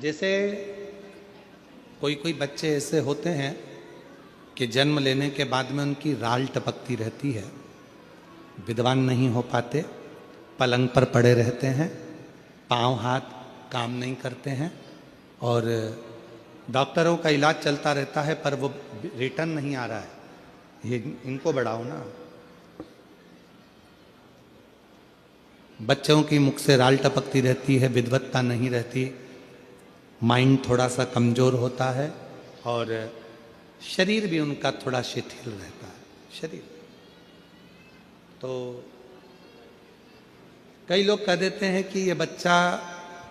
जैसे कोई कोई बच्चे ऐसे होते हैं कि जन्म लेने के बाद में उनकी राल टपकती रहती है, विद्वान नहीं हो पाते, पलंग पर पड़े रहते हैं, पांव हाथ काम नहीं करते हैं और डॉक्टरों का इलाज चलता रहता है पर वो रिटर्न नहीं आ रहा है। ये इनको बढ़ाओ ना। बच्चों की मुख से राल टपकती रहती है, विद्वत्ता नहीं रहती, माइंड थोड़ा सा कमज़ोर होता है और शरीर भी उनका थोड़ा शिथिल रहता है। शरीर तो कई लोग कह देते हैं कि ये बच्चा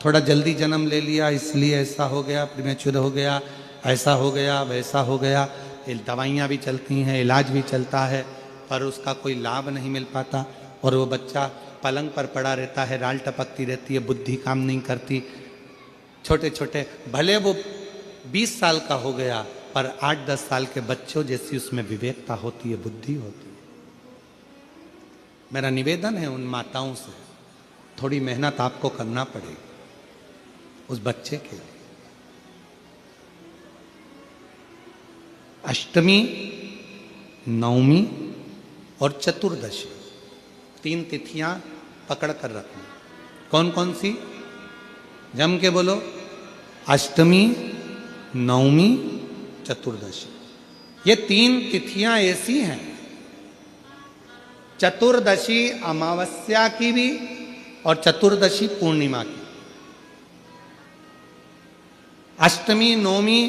थोड़ा जल्दी जन्म ले लिया इसलिए ऐसा हो गया, प्रीमेच्योर हो गया, ऐसा हो गया, वैसा हो गया। दवाइयाँ भी चलती हैं, इलाज भी चलता है पर उसका कोई लाभ नहीं मिल पाता और वो बच्चा पलंग पर पड़ा रहता है, राल टपकती रहती है, बुद्धि काम नहीं करती। छोटे छोटे भले वो 20 साल का हो गया पर 8-10 साल के बच्चों जैसी उसमें विवेकता होती है, बुद्धि होती है। मेरा निवेदन है उन माताओं से, थोड़ी मेहनत आपको करना पड़ेगी उस बच्चे के लिए। अष्टमी, नवमी और चतुर्दशी 3 तिथियां पकड़ कर रखना। कौन कौन सी? जम के बोलो। अष्टमी, नवमी, चतुर्दशी। ये 3 तिथियां ऐसी हैं, चतुर्दशी अमावस्या की भी और चतुर्दशी पूर्णिमा की। अष्टमी नवमी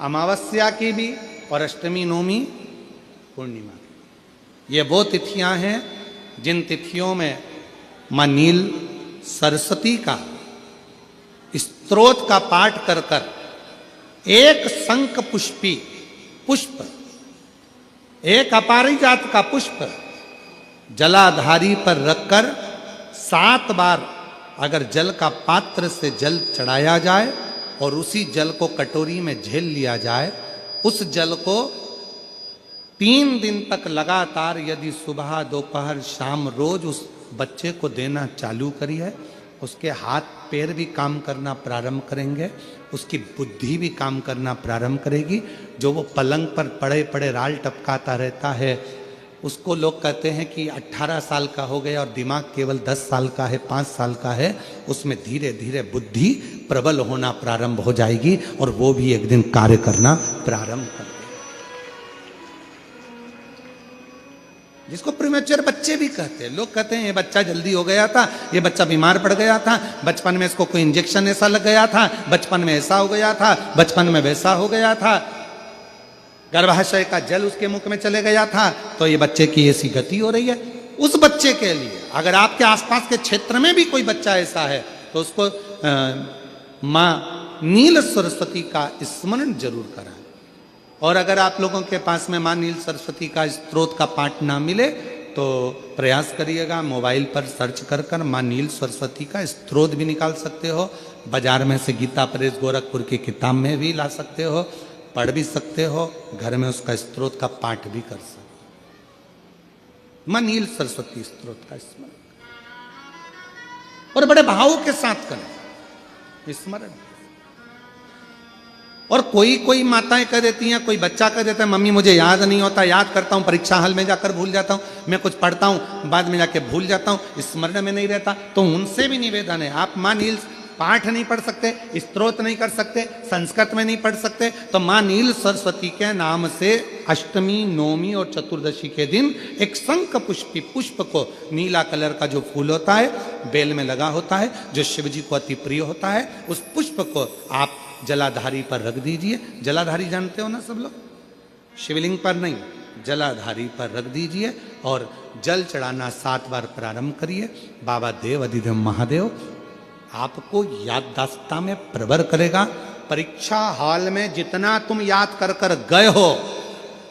अमावस्या की भी और अष्टमी नवमी पूर्णिमा की। ये वो तिथियां हैं जिन तिथियों में मां नील सरस्वती का स्तोत्र का पाठ कर कर एक शंख पुष्पी पुष्प, एक अपारिजात का पुष्प जलाधारी पर रखकर 7 बार अगर जल का पात्र से जल चढ़ाया जाए और उसी जल को कटोरी में झेल लिया जाए, उस जल को 3 दिन तक लगातार यदि सुबह दोपहर शाम रोज उस बच्चे को देना चालू करिए, उसके हाथ पैर भी काम करना प्रारंभ करेंगे, उसकी बुद्धि भी काम करना प्रारंभ करेगी। जो वो पलंग पर पड़े पड़े राल टपकाता रहता है, उसको लोग कहते हैं कि 18 साल का हो गया और दिमाग केवल 10 साल का है, 5 साल का है, उसमें धीरे धीरे बुद्धि प्रबल होना प्रारंभ हो जाएगी और वो भी एक दिन कार्य करना प्रारंभ कर देगा। जिसको प्रीमेच्योर बच्चे भी कहते हैं। लोग कहते हैं ये बच्चा जल्दी हो गया था, ये बच्चा बीमार पड़ गया था, बचपन में इसको कोई इंजेक्शन ऐसा लग गया था, बचपन में ऐसा हो गया था, बचपन में वैसा हो गया था, गर्भाशय का जल उसके मुख में चले गया था, तो ये बच्चे की ऐसी गति हो रही है। उस बच्चे के लिए अगर आपके आसपास के क्षेत्र में भी कोई बच्चा ऐसा है तो उसको मां नील सरस्वती का स्मरण जरूर कराएं। और अगर आप लोगों के पास में मां नील सरस्वती का स्तोत्र का पाठ ना मिले तो प्रयास करिएगा, मोबाइल पर सर्च कर कर मां नील सरस्वती का स्तोत्र भी निकाल सकते हो। बाजार में से गीता प्रेस गोरखपुर की किताब में भी ला सकते हो, पढ़ भी सकते हो, घर में उसका स्तोत्र का पाठ भी कर सकते हो। मां नील सरस्वती स्तोत्र का स्मरण और बड़े भाव के साथ करें स्मरण। और कोई कोई माताएं कह देती हैं, कोई बच्चा कह देता है मम्मी मुझे याद नहीं होता, याद करता हूं परीक्षा हॉल में जाकर भूल जाता हूं, मैं कुछ पढ़ता हूं बाद में जाके भूल जाता हूं, स्मरण में नहीं रहता। तो उनसे भी निवेदन है, आप मां नील पाठ नहीं पढ़ सकते, स्तोत्र नहीं कर सकते, संस्कृत में नहीं पढ़ सकते, तो मां नील सरस्वती के नाम से अष्टमी, नवमी और चतुर्दशी के दिन एक शंख पुष्पी पुष्प को, नीला कलर का जो फूल होता है बेल में लगा होता है, जो शिव जी को अति प्रिय होता है, उस पुष्प को आप जलाधारी पर रख दीजिए। जलाधारी जानते हो ना सब लोग, शिवलिंग पर नहीं, जलाधारी पर रख दीजिए और जल चढ़ाना 7 बार प्रारंभ करिए। बाबा देव अधिदेव महादेव आपको याददाश्तता में प्रवर करेगा। परीक्षा हॉल में जितना तुम याद कर कर गए हो,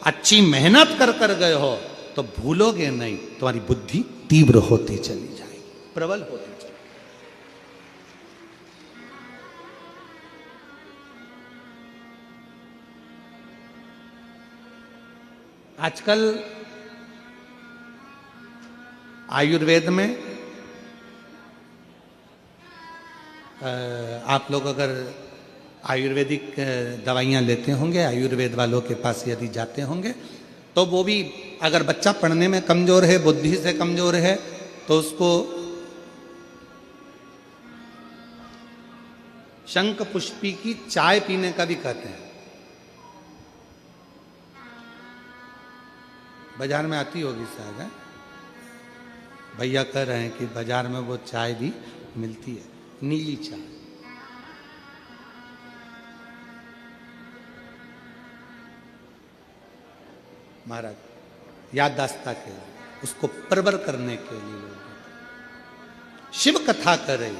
अच्छी मेहनत कर कर गए हो, तो भूलोगे नहीं, तुम्हारी बुद्धि तीव्र होती चली जाएगी, प्रबल होती चली। आजकल आयुर्वेद में आप लोग अगर आयुर्वेदिक दवाइयाँ लेते होंगे, आयुर्वेद वालों के पास यदि जाते होंगे, तो वो भी अगर बच्चा पढ़ने में कमज़ोर है, बुद्धि से कमज़ोर है, तो उसको शंख पुष्पी की चाय पीने का भी कहते हैं। बाजार में आती होगी शायद, है? भैया कह रहे हैं कि बाजार में वो चाय भी मिलती है, नीली चाय। महाराज याददाश्त के लिए, उसको प्रबर करने के लिए लोग शिव कथा कर रही।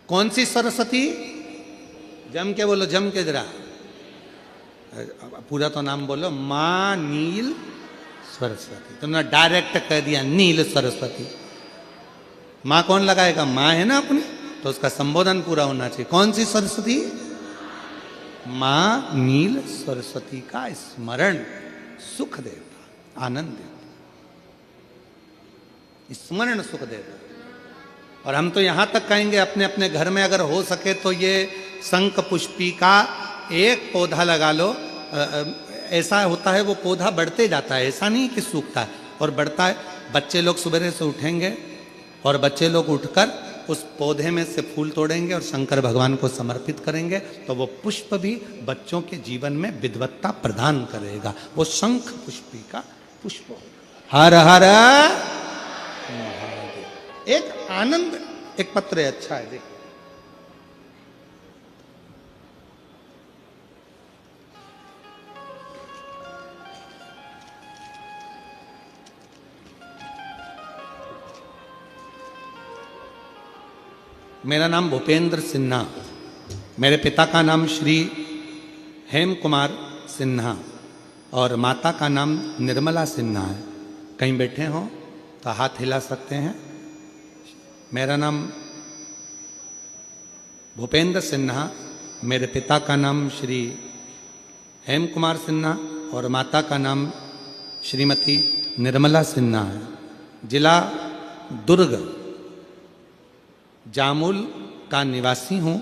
कौन सी सरस्वती? जम के बोलो, जम के जरा, पूरा तो नाम बोलो। मां नील सरस्वती। तुमने डायरेक्ट कह दिया नील सरस्वती। मां कौन लगाएगा? मां है ना अपनी, तो उसका संबोधन पूरा होना चाहिए। कौन सी सरस्वती? मां नील सरस्वती का स्मरण सुख देता, आनंद देता, स्मरण सुख देता। और हम तो यहां तक कहेंगे, अपने अपने घर में अगर हो सके तो ये शंख पुष्पी का एक पौधा लगा लो। ऐसा होता है वो पौधा बढ़ते जाता है, ऐसा नहीं कि सूखता है, और बढ़ता है। बच्चे लोग सुबह से उठेंगे और बच्चे लोग उठकर उस पौधे में से फूल तोड़ेंगे और शंकर भगवान को समर्पित करेंगे, तो वो पुष्प भी बच्चों के जीवन में विद्वत्ता प्रदान करेगा। वो शंख पुष्पी का पुष्प होगा। हर हर महादेव। एक आनंद, एक पत्र है, अच्छा है, देखो। मेरा नाम भूपेंद्र सिन्हा, मेरे पिता का नाम श्री हेम कुमार सिन्हा और माता का नाम निर्मला सिन्हा है। कहीं बैठे हों तो हाथ हिला सकते हैं। मेरा नाम भूपेंद्र सिन्हा, मेरे पिता का नाम श्री हेम कुमार सिन्हा और माता का नाम श्रीमती निर्मला सिन्हा है। जिला दुर्ग, जामुल का निवासी हूँ।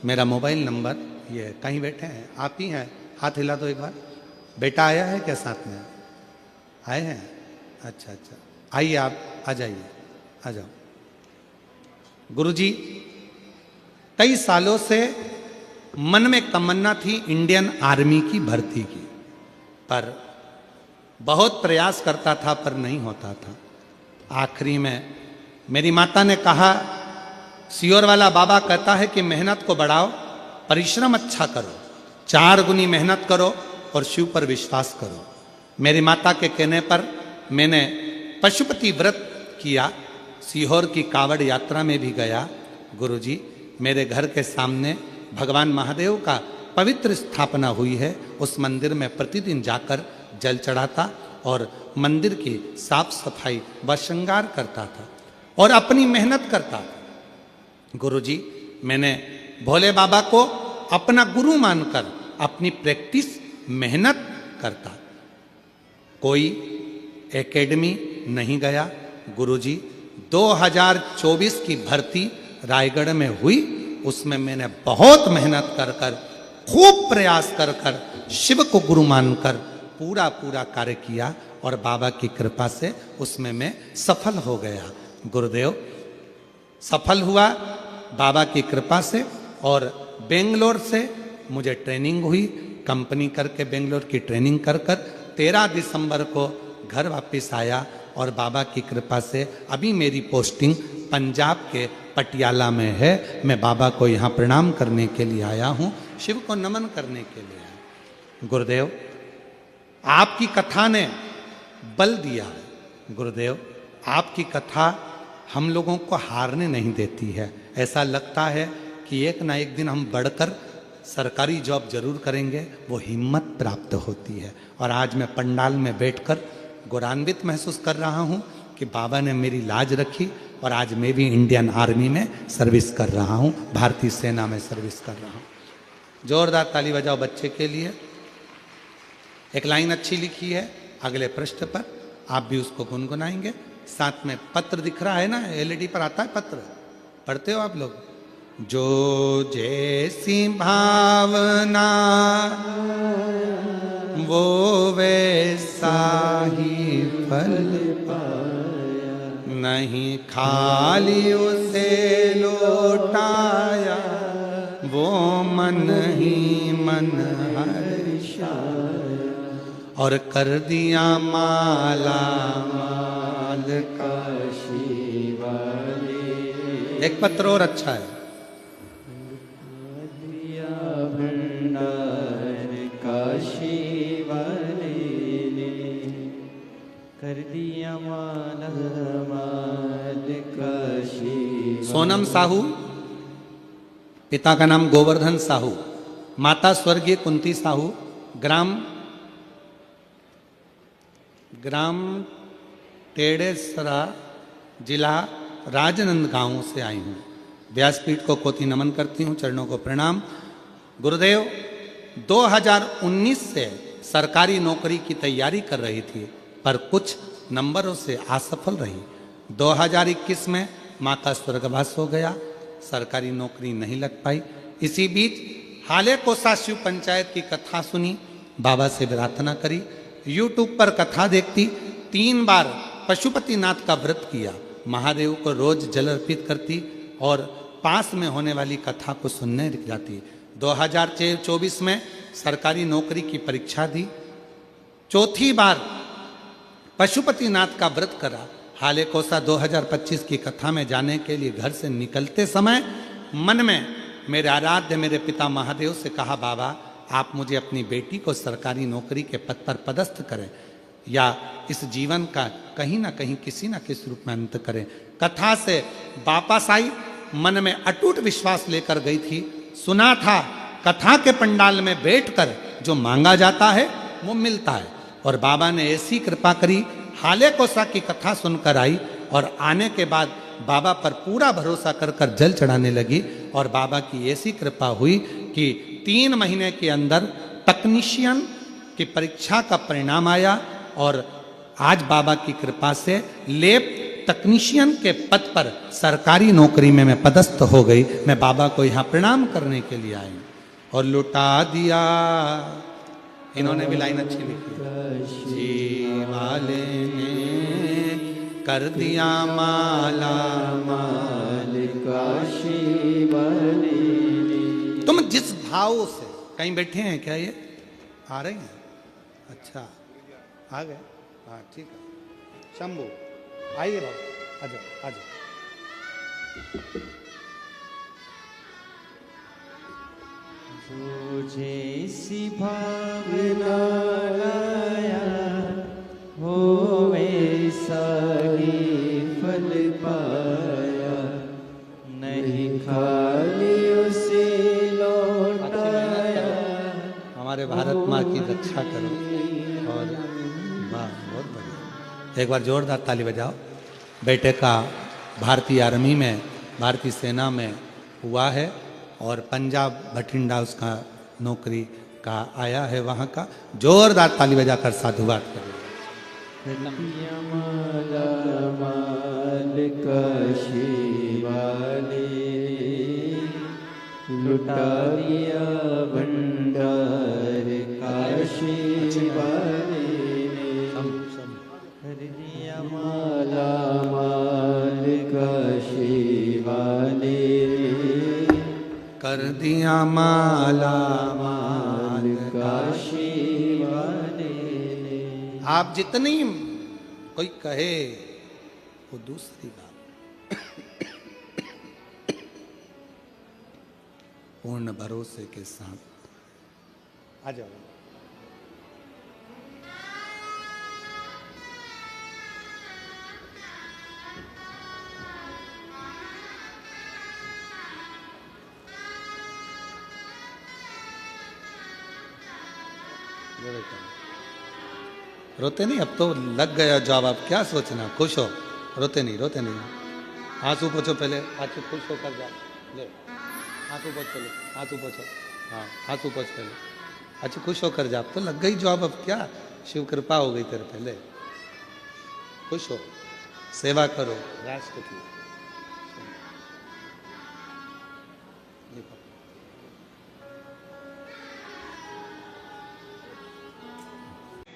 मेरा मोबाइल नंबर ये है। कहीं बैठे हैं? आप ही हैं? हाथ हिला दो एक बार। बेटा आया है क्या साथ में? आए हैं? अच्छा अच्छा, आइए, आप आ जाइए, आ जाओ। गुरुजी, कई सालों से मन में तमन्ना थी इंडियन आर्मी की भर्ती की, पर बहुत प्रयास करता था पर नहीं होता था। आखिरी में मेरी माता ने कहा, सियोर वाला बाबा कहता है कि मेहनत को बढ़ाओ, परिश्रम अच्छा करो, 4 गुनी मेहनत करो और शिव पर विश्वास करो। मेरी माता के कहने पर मैंने पशुपति व्रत किया, सीहोर की कावड़ यात्रा में भी गया। गुरुजी, मेरे घर के सामने भगवान महादेव का पवित्र स्थापना हुई है। उस मंदिर में प्रतिदिन जाकर जल चढ़ाता और मंदिर की साफ सफाई व श्रृंगार करता था और अपनी मेहनत करता था। गुरुजी, मैंने भोले बाबा को अपना गुरु मानकर अपनी प्रैक्टिस मेहनत करता। कोई एकेडमी नहीं गया। गुरुजी, 2024 की भर्ती रायगढ़ में हुई, उसमें मैंने बहुत मेहनत कर कर, खूब प्रयास कर कर, शिव को गुरु मानकर पूरा पूरा कार्य किया और बाबा की कृपा से उसमें मैं सफल हो गया। गुरुदेव, सफल हुआ बाबा की कृपा से। और बेंगलोर से मुझे ट्रेनिंग हुई, कंपनी करके बेंगलोर की ट्रेनिंग कर कर 13 दिसंबर को घर वापस आया और बाबा की कृपा से अभी मेरी पोस्टिंग पंजाब के पटियाला में है। मैं बाबा को यहाँ प्रणाम करने के लिए आया हूँ, शिव को नमन करने के लिए आया। गुरुदेव, आपकी कथा ने बल दिया है। गुरुदेव, आपकी कथा हम लोगों को हारने नहीं देती है। ऐसा लगता है कि एक ना एक दिन हम बढ़कर सरकारी जॉब जरूर करेंगे, वो हिम्मत प्राप्त होती है। और आज मैं पंडाल में बैठकर गौरवान्वित महसूस कर रहा हूँ कि बाबा ने मेरी लाज रखी और आज मैं भी इंडियन आर्मी में सर्विस कर रहा हूँ, भारतीय सेना में सर्विस कर रहा हूँ। जोरदार ताली बजाओ बच्चे के लिए। एक लाइन अच्छी लिखी है अगले पृष्ठ पर, आप भी उसको गुनगुनाएंगे। साथ में पत्र दिख रहा है ना, एलईडी पर आता है पत्र, पढ़ते हो आप लोग? जो जैसी भावना वो वैसा ही फल पाया, नहीं खाली उसे लौटाया, वो मन ही मन हर्षाया, और कर दिया माला माल काशी वाले। एक पत्र और अच्छा है, भंडार काशी वाले ने कर दिया माला माल काशी। सोनम साहू, पिता का नाम गोवर्धन साहू, माता स्वर्गीय कुंती साहू, ग्राम टेढ़ेसरा, जिला राजनांदगांव से आई हूँ। व्यासपीठ को कोटि नमन करती हूँ, चरणों को प्रणाम। गुरुदेव, 2019 से सरकारी नौकरी की तैयारी कर रही थी, पर कुछ नंबरों से असफल रही। 2021 में माँ का स्वर्गवास हो गया, सरकारी नौकरी नहीं लग पाई। इसी बीच हाले कोसा शिव पंचायत की कथा सुनी, बाबा से प्रार्थना करी, यूट्यूब पर कथा देखती, 3 बार पशुपतिनाथ का व्रत किया, महादेव को रोज जल अर्पित करती और पास में होने वाली कथा को सुनने जाती। 2024 में सरकारी नौकरी की परीक्षा दी, 4थी बार पशुपतिनाथ का व्रत करा। हाले कोसा 2025 की कथा में जाने के लिए घर से निकलते समय मन में मेरे आराध्य मेरे पिता महादेव से कहा, बाबा आप मुझे अपनी बेटी को सरकारी नौकरी के पद पर पदस्थ करें, या इस जीवन का कहीं ना कहीं किसी न किसी रूप में अंत करें। कथा से वापस आई, मन में अटूट विश्वास लेकर गई थी। सुना था कथा के पंडाल में बैठकर जो मांगा जाता है वो मिलता है, और बाबा ने ऐसी कृपा करी, हाले कोसा की कथा सुनकर आई और आने के बाद बाबा पर पूरा भरोसा कर कर जल चढ़ाने लगी, और बाबा की ऐसी कृपा हुई कि 3 महीने के अंदर टेक्नीशियन की परीक्षा का परिणाम आया, और आज बाबा की कृपा से लैब टेक्नीशियन के पद पर सरकारी नौकरी में मैं पदस्थ हो गई। मैं बाबा को यहाँ प्रणाम करने के लिए आई और लुटा दिया। इन्होंने भी लाइन अच्छी लिखी, जी वाले ने कर दिया माला माल काशी वाले। तुम जिस भाव से कहीं बैठे हैं क्या, ये आ रहे हैं? अच्छा आ गए, हाँ ठीक है। शंभू आइए बाबू, आ जाओ आ जाओ। जो जैसी भावना लाया हो वैसा ही फल पाया, नहीं खाली उसे लौटाया। हमारे भारत माँ की रक्षा करो, और वाह बहुत बढ़िया। एक बार जोरदार ताली बजाओ। बेटे का भारतीय आर्मी में, भारतीय सेना में हुआ है, और पंजाब भटिंडा उसका नौकरी का आया है वहाँ का। जोरदार ताली बजाकर साधुवाद करें। माला माल काशी वाले लुटा दिया भंडार काशी वाले कर दिया माला माल काशी वाले कर दिया माला माल काशी वाले। आप जितनी कोई कहे वो दूसरी बात, पूर्ण भरोसे के साथ आ जाओ। रोते नहीं, अब तो लग गया जॉब, अब क्या सोचना, खुश हो, रोते नहीं रोते नहीं। आंसू पोछो पहले, आंसू खुश होकर जाओ, ले आंसू पोछ पहले, आंसू पोछो, हाँ आंसू पोछ पहले, अच्छा खुश होकर जा। अब तो लग गई जॉब, अब क्या, शिव कृपा हो गई तेरे पहले। खुश हो, सेवा करो राष्ट्र की।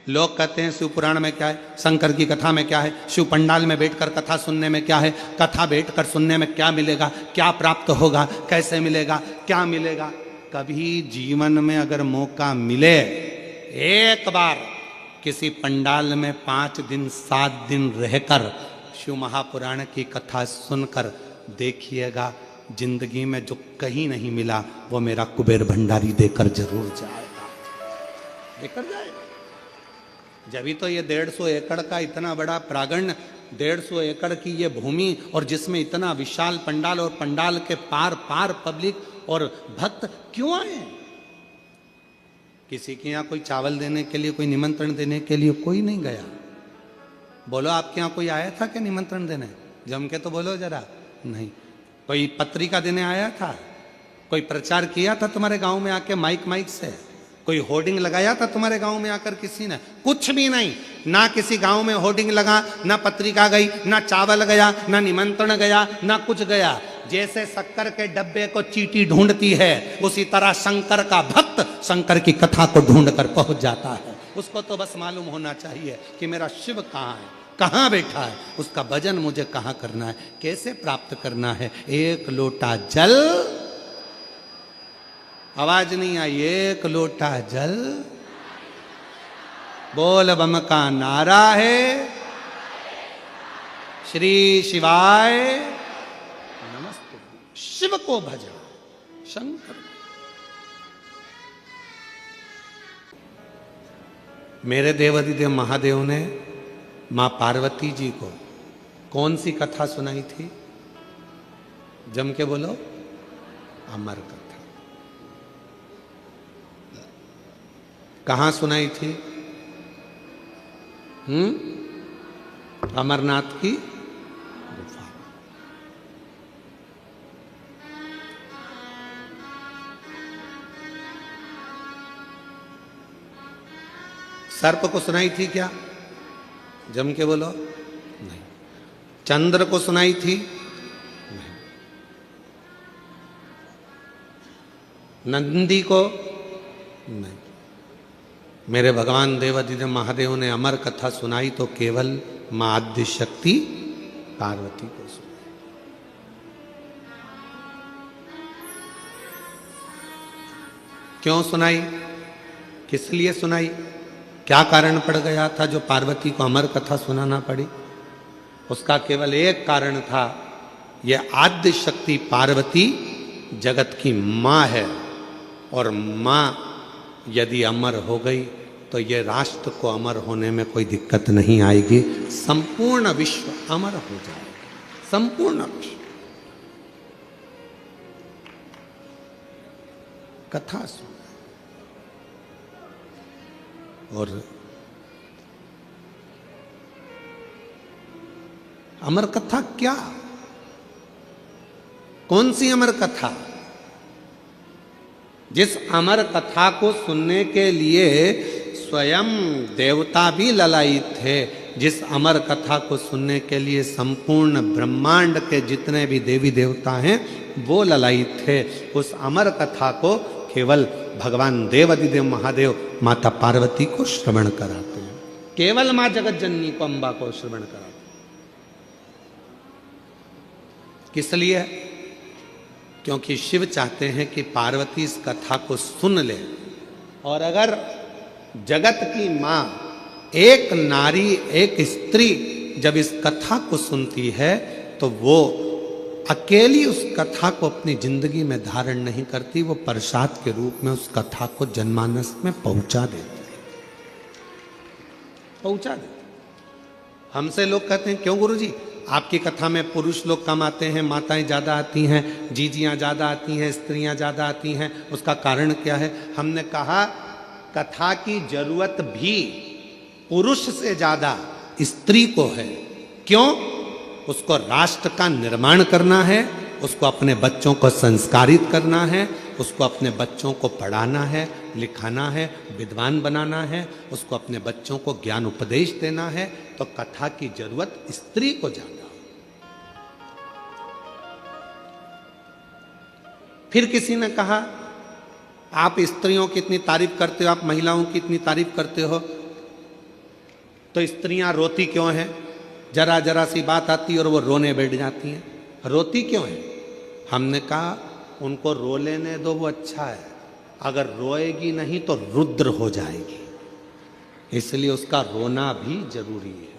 लोग कहते हैं शिव पुराण में क्या है, शंकर की कथा में क्या है, शिव पंडाल में बैठकर कथा सुनने में क्या है, कथा बैठकर सुनने में क्या मिलेगा, क्या प्राप्त होगा, कैसे मिलेगा, क्या मिलेगा। कभी जीवन में अगर मौका मिले एक बार किसी पंडाल में 5 दिन 7 दिन रहकर शिव महापुराण की कथा सुनकर देखिएगा, जिंदगी में जो कहीं नहीं मिला वो मेरा कुबेर भंडारी देकर जरूर जाएगा, देकर जाएगा। जब तो ये 150 एकड़ का इतना बड़ा प्रांगण, 150 एकड़ की ये भूमि, और जिसमें इतना विशाल पंडाल, और पंडाल के पार पार पब्लिक और भक्त क्यों आए। किसी के यहाँ कोई चावल देने के लिए, कोई निमंत्रण देने के लिए कोई नहीं गया। बोलो आपके यहाँ कोई आया था क्या निमंत्रण देने? जम के तो बोलो जरा। नहीं। कोई पत्रिका देने आया था? कोई प्रचार किया था तुम्हारे गांव में आके माइक से? कोई होर्डिंग लगाया था तुम्हारे गांव में आकर किसी ने? कुछ भी नहीं। ना किसी गांव में होर्डिंग लगा, ना पत्रिका गई, ना चावल गया, ना निमंत्रण गया, ना कुछ गया। जैसे शक्कर के डब्बे को चींटी ढूंढती है, उसी तरह शंकर का भक्त शंकर की कथा को ढूंढकर पहुंच जाता है। उसको तो बस मालूम होना चाहिए कि मेरा शिव कहाँ है, कहाँ बैठा है, उसका भजन मुझे कहाँ करना है, कैसे प्राप्त करना है। एक लोटा जल, आवाज नहीं आई, एक लोटा जल, बोल बम का नारा है, श्री शिवाय नमस्ते। शिव को भजा, शंकर। मेरे देवाधिदेव महादेव ने मां पार्वती जी को कौन सी कथा सुनाई थी? जम के बोलो, अमर कथा। कहां सुनाई थी? अमरनाथ की गुफा। सर्प को सुनाई थी क्या? जम के बोलो, नहीं। चंद्र को सुनाई थी? नहीं। नंदी को? नहीं। मेरे भगवान देवाधिदेव महादेव ने अमर कथा सुनाई तो केवल मां आद्य शक्ति पार्वती को सुनाई। क्यों सुनाई? किस लिए सुनाई? क्या कारण पड़ गया था जो पार्वती को अमर कथा सुनाना पड़ी? उसका केवल एक कारण था, यह आद्य शक्ति पार्वती जगत की मां है, और मां यदि अमर हो गई तो ये राष्ट्र को अमर होने में कोई दिक्कत नहीं आएगी। संपूर्ण विश्व अमर हो जाएगा, संपूर्ण विश्व। कथा सुन, और अमर कथा क्या? कौन सी अमर कथा? जिस अमर कथा को सुनने के लिए स्वयं देवता भी ललायित थे, जिस अमर कथा को सुनने के लिए संपूर्ण ब्रह्मांड के जितने भी देवी देवता हैं वो ललायित थे, उस अमर कथा को केवल भगवान देवाधिदेव महादेव माता पार्वती को श्रवण कराते हैं। केवल मां जगत जननी को, अंबा को श्रवण कराते हैं। किस लिए? क्योंकि शिव चाहते हैं कि पार्वती इस कथा को सुन ले, और अगर जगत की मां, एक नारी, एक स्त्री जब इस कथा को सुनती है तो वो अकेली उस कथा को अपनी जिंदगी में धारण नहीं करती, वो प्रसाद के रूप में उस कथा को जनमानस में पहुंचा देती है, पहुंचा देती। हमसे लोग कहते हैं, क्यों गुरुजी आपकी कथा में पुरुष लोग कम आते हैं, माताएं ज़्यादा आती हैं, जीजियाँ ज़्यादा आती हैं, स्त्रियाँ ज़्यादा आती हैं, उसका कारण क्या है? हमने कहा कथा की जरूरत भी पुरुष से ज़्यादा स्त्री को है। क्यों? उसको राष्ट्र का निर्माण करना है, उसको अपने बच्चों को संस्कारित करना है, उसको अपने बच्चों को पढ़ाना है, लिखाना है, विद्वान बनाना है, उसको अपने बच्चों को ज्ञान उपदेश देना है। तो कथा की जरूरत स्त्री को ज्यादा। फिर किसी ने कहा, आप स्त्रियों की इतनी तारीफ करते हो, आप महिलाओं की इतनी तारीफ करते हो, तो स्त्रियां रोती क्यों हैं? जरा जरा सी बात आती है और वो रोने बैठ जाती हैं। रोती क्यों है? हमने कहा उनको रो लेने दो, वो अच्छा है। अगर रोएगी नहीं तो रुद्र हो जाएगी, इसलिए उसका रोना भी जरूरी है।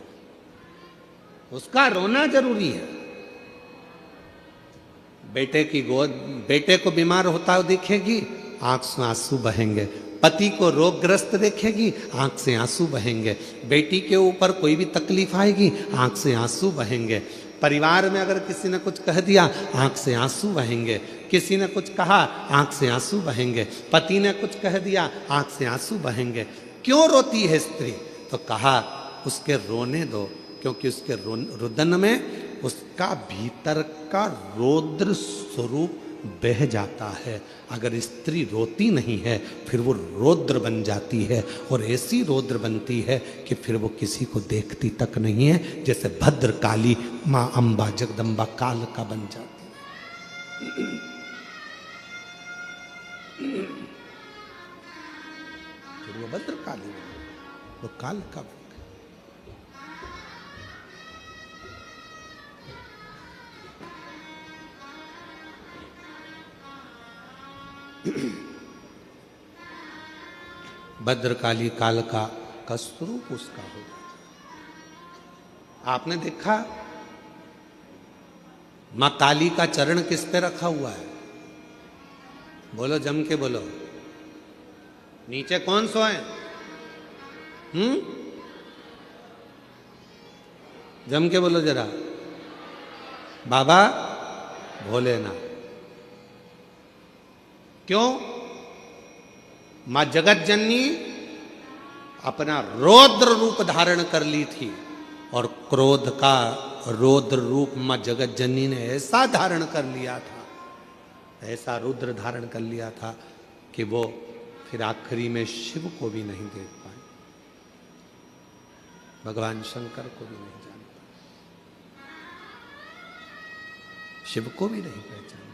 उसका रोना जरूरी है। बेटे को बीमार होता हुआ देखेगी, आंख से आंसू बहेंगे। पति को रोगग्रस्त देखेगी, आंख से आंसू बहेंगे। बेटी के ऊपर कोई भी तकलीफ आएगी, आंख से आंसू बहेंगे। परिवार में अगर किसी ने कुछ कह दिया, आंख से आंसू बहेंगे। किसी ने कुछ कहा, आंख से आंसू बहेंगे। पति ने कुछ कह दिया, आंख से आंसू बहेंगे। क्यों रोती है स्त्री? तो कहा उसके रोने दो, क्योंकि उसके रुदन में उसका भीतर का रौद्र स्वरूप बह जाता है। अगर स्त्री रोती नहीं है फिर वो रौद्र बन जाती है, और ऐसी रौद्र बनती है कि फिर वो किसी को देखती तक नहीं है, जैसे भद्रकाली माँ अम्बा जगदम्बा काल का बन जाती है। फिर वो भद्रकाली, वो काल का बन। भद्रकाली काल का स्वरूप उसका हो जाता। आपने देखा मां काली का चरण किस पे रखा हुआ है? बोलो, जम के बोलो। नीचे कौन सोए? जम के बोलो जरा। बाबा भोलेनाथ। क्यों? मां जगत जननी अपना रौद्र रूप धारण कर ली थी, और क्रोध का रौद्र रूप मां जगत जननी ने ऐसा धारण कर लिया था, ऐसा रुद्र धारण कर लिया था कि वो फिर आखिरी में शिव को भी नहीं देख पाए, भगवान शंकर को भी नहीं जान पाए, शिव को भी नहीं पहचान।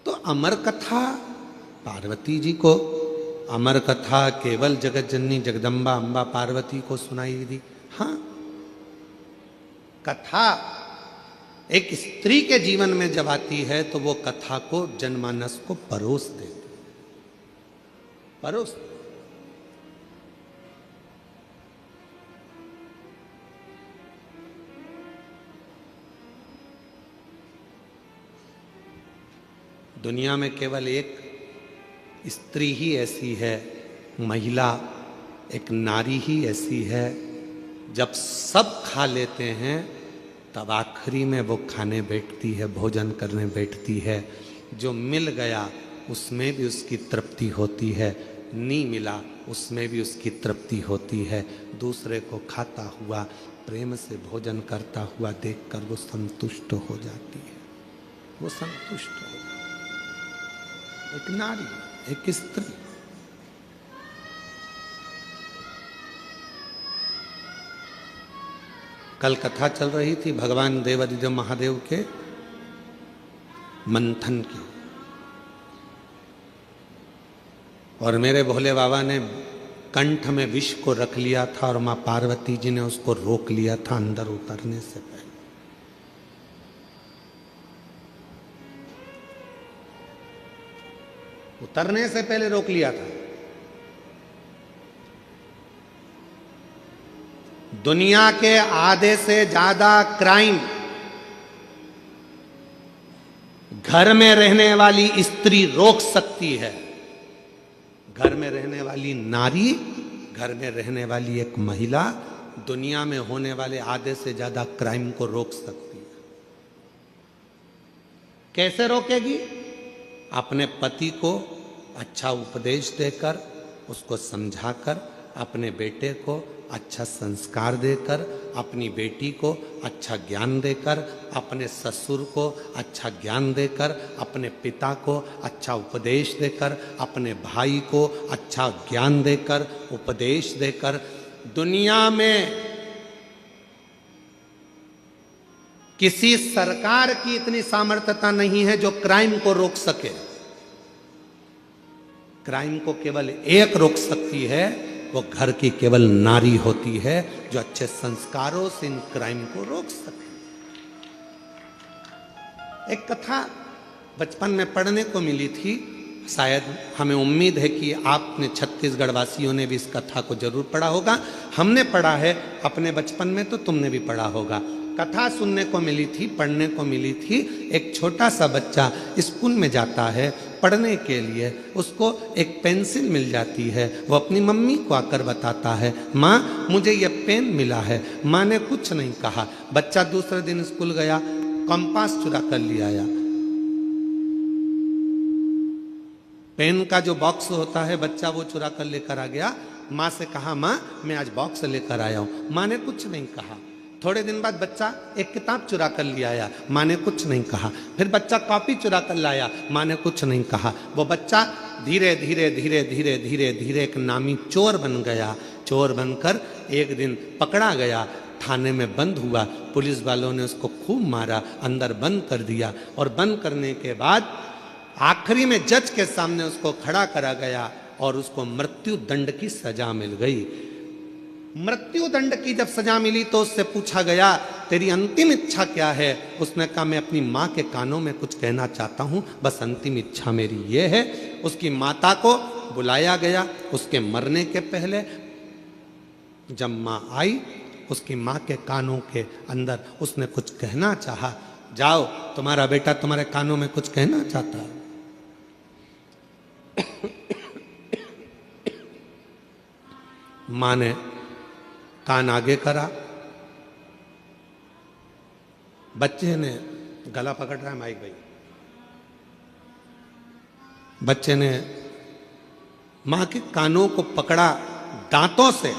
तो अमर कथा पार्वती जी को, अमर कथा केवल जगत जननी जगदम्बा अम्बा पार्वती को सुनाई दी। हाँ, कथा एक स्त्री के जीवन में जब आती है तो वो कथा को जनमानस को परोस देती, परोस। दुनिया में केवल एक स्त्री ही ऐसी है, महिला, एक नारी ही ऐसी है, जब सब खा लेते हैं तब आखिरी में वो खाने बैठती है, भोजन करने बैठती है। जो मिल गया उसमें भी उसकी तृप्ति होती है, नहीं मिला उसमें भी उसकी तृप्ति होती है। दूसरे को खाता हुआ, प्रेम से भोजन करता हुआ देखकर वो संतुष्ट हो जाती है, वो संतुष्ट हो जाती है। एक नारी, एक स्त्री। कल कथा चल रही थी भगवान देवादिदेव महादेव के मंथन की, और मेरे भोले बाबा ने कंठ में विष को रख लिया था और मां पार्वती जी ने उसको रोक लिया था अंदर उतरने से पहले। उतरने से पहले रोक लिया था। दुनिया के आधे से ज्यादा क्राइम घर में रहने वाली स्त्री रोक सकती है। घर में रहने वाली नारी, घर में रहने वाली एक महिला दुनिया में होने वाले आधे से ज्यादा क्राइम को रोक सकती है। कैसे रोकेगी? अपने पति को अच्छा उपदेश देकर, उसको समझाकर, अपने बेटे को अच्छा संस्कार देकर, अपनी बेटी को अच्छा ज्ञान देकर, अपने ससुर को अच्छा ज्ञान देकर, अपने पिता को अच्छा उपदेश देकर, अपने भाई को अच्छा ज्ञान देकर, उपदेश देकर। दुनिया में किसी सरकार की इतनी सामर्थ्यता नहीं है जो क्राइम को रोक सके। क्राइम को केवल एक रोक सकती है, वो घर की केवल नारी होती है जो अच्छे संस्कारों से इन क्राइम को रोक सकती है। एक कथा बचपन में पढ़ने को मिली थी, शायद हमें उम्मीद है कि आपने छत्तीसगढ़ वासियों ने भी इस कथा को जरूर पढ़ा होगा। हमने पढ़ा है अपने बचपन में, तो तुमने भी पढ़ा होगा। कथा सुनने को मिली थी, पढ़ने को मिली थी। एक छोटा सा बच्चा स्कूल में जाता है पढ़ने के लिए, उसको एक पेंसिल मिल जाती है। वो अपनी मम्मी को आकर बताता है, माँ मुझे ये पेन मिला है। माँ ने कुछ नहीं कहा। बच्चा दूसरे दिन स्कूल गया, कंपास चुरा कर ले आया। पेन का जो बॉक्स होता है बच्चा वो चुरा कर लेकर आ गया। माँ से कहा, माँ मैं आज बॉक्स लेकर आया हूँ। माँ ने कुछ नहीं कहा। थोड़े दिन बाद बच्चा एक किताब चुरा कर ले आया। माँ ने कुछ नहीं कहा। फिर बच्चा कॉपी चुरा कर लाया। माँ ने कुछ नहीं कहा। वो बच्चा धीरे धीरे धीरे धीरे धीरे धीरे एक नामी चोर बन गया। चोर बनकर एक दिन पकड़ा गया, थाने में बंद हुआ। पुलिस वालों ने उसको खूब मारा, अंदर बंद कर दिया। और बंद करने के बाद आखिरी में जज के सामने उसको खड़ा करा गया और उसको मृत्यु दंड की सजा मिल गई। मृत्यु दंड की जब सजा मिली तो उससे पूछा गया, तेरी अंतिम इच्छा क्या है? उसने कहा, मैं अपनी माँ के कानों में कुछ कहना चाहता हूँ, बस अंतिम इच्छा मेरी ये है। उसकी माता को बुलाया गया। उसके मरने के पहले जब माँ आई, उसकी माँ के कानों के अंदर उसने कुछ कहना चाहा। जाओ, तुम्हारा बेटा तुम्हारे कानों में कुछ कहना चाहता है। माँ ने कान आगे करा। बच्चे ने गला पकड़ रहा है माइक भाई। बच्चे ने माँ के कानों को पकड़ा दांतों से।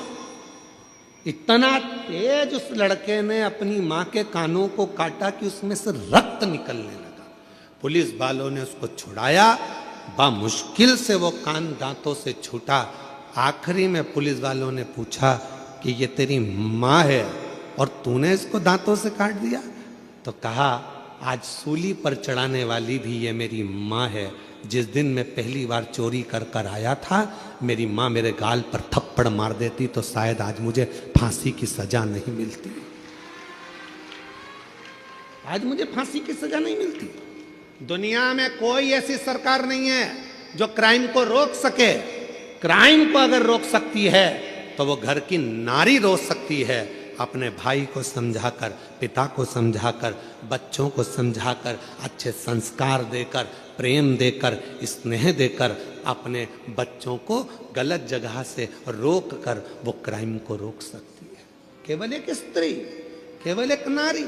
इतना तेज उस लड़के ने अपनी माँ के कानों को काटा कि उसमें से रक्त निकलने लगा। पुलिस वालों ने उसको छुड़ाया। मुश्किल से वो कान दांतों से छूटा। आखिरी में पुलिस वालों ने पूछा कि ये तेरी माँ है और तूने इसको दांतों से काट दिया? तो कहा, आज सूली पर चढ़ाने वाली भी ये मेरी माँ है। जिस दिन मैं पहली बार चोरी कर कर आया था, मेरी माँ मेरे गाल पर थप्पड़ मार देती तो शायद आज मुझे फांसी की सजा नहीं मिलती। आज मुझे फांसी की सजा नहीं मिलती। दुनिया में कोई ऐसी सरकार नहीं है जो क्राइम को रोक सके। क्राइम को अगर रोक सकती है तो वो घर की नारी रोक सकती है। अपने भाई को समझाकर, पिता को समझाकर, बच्चों को समझाकर, अच्छे संस्कार देकर, प्रेम देकर, स्नेह देकर अपने बच्चों को गलत जगह से रोक कर वो क्राइम को रोक सकती है। केवल एक स्त्री, केवल एक नारी।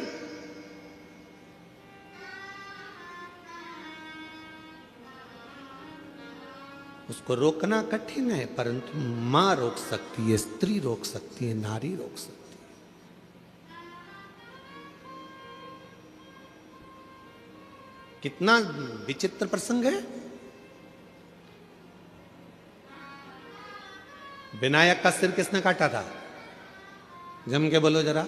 उसको रोकना कठिन है, परंतु मां रोक सकती है, स्त्री रोक सकती है, नारी रोक सकती है। कितना विचित्र प्रसंग है। विनायक का सिर किसने काटा था? जम के बोलो जरा।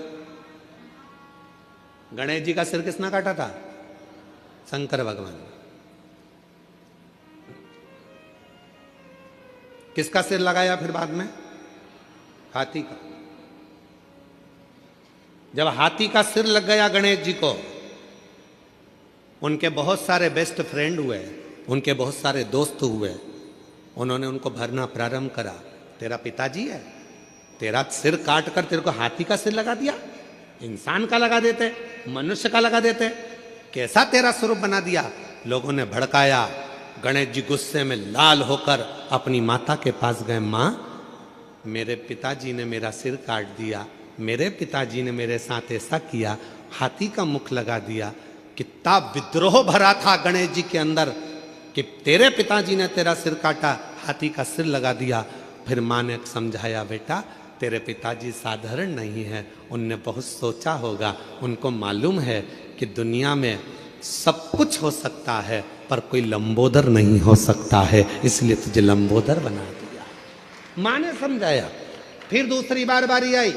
गणेश जी का सिर किसने काटा था? शंकर भगवान। किसका सिर लगाया फिर बाद में? हाथी का। जब हाथी का सिर लग गया गणेश जी को, उनके बहुत सारे बेस्ट फ्रेंड हुए, उनके बहुत सारे दोस्त हुए। उन्होंने उनको भरना प्रारंभ करा। तेरा पिताजी है, तेरा सिर काट कर तेरे को हाथी का सिर लगा दिया, इंसान का लगा देते, मनुष्य का लगा देते, कैसा तेरा स्वरूप बना दिया। लोगों ने भड़काया। गणेश जी गुस्से में लाल होकर अपनी माता के पास गए। माँ, मेरे पिताजी ने मेरा सिर काट दिया, मेरे पिताजी ने मेरे साथ ऐसा किया, हाथी का मुख लगा दिया। कितना विद्रोह भरा था गणेश जी के अंदर कि तेरे पिताजी ने तेरा सिर काटा, हाथी का सिर लगा दिया। फिर माँ ने समझाया, बेटा तेरे पिताजी साधारण नहीं है, उनने बहुत सोचा होगा। उनको मालूम है कि दुनिया में सब कुछ हो सकता है पर कोई लंबोदर नहीं हो सकता है, इसलिए तुझे लंबोदर बना दिया। माँ ने समझाया। फिर दूसरी बार बारी आई।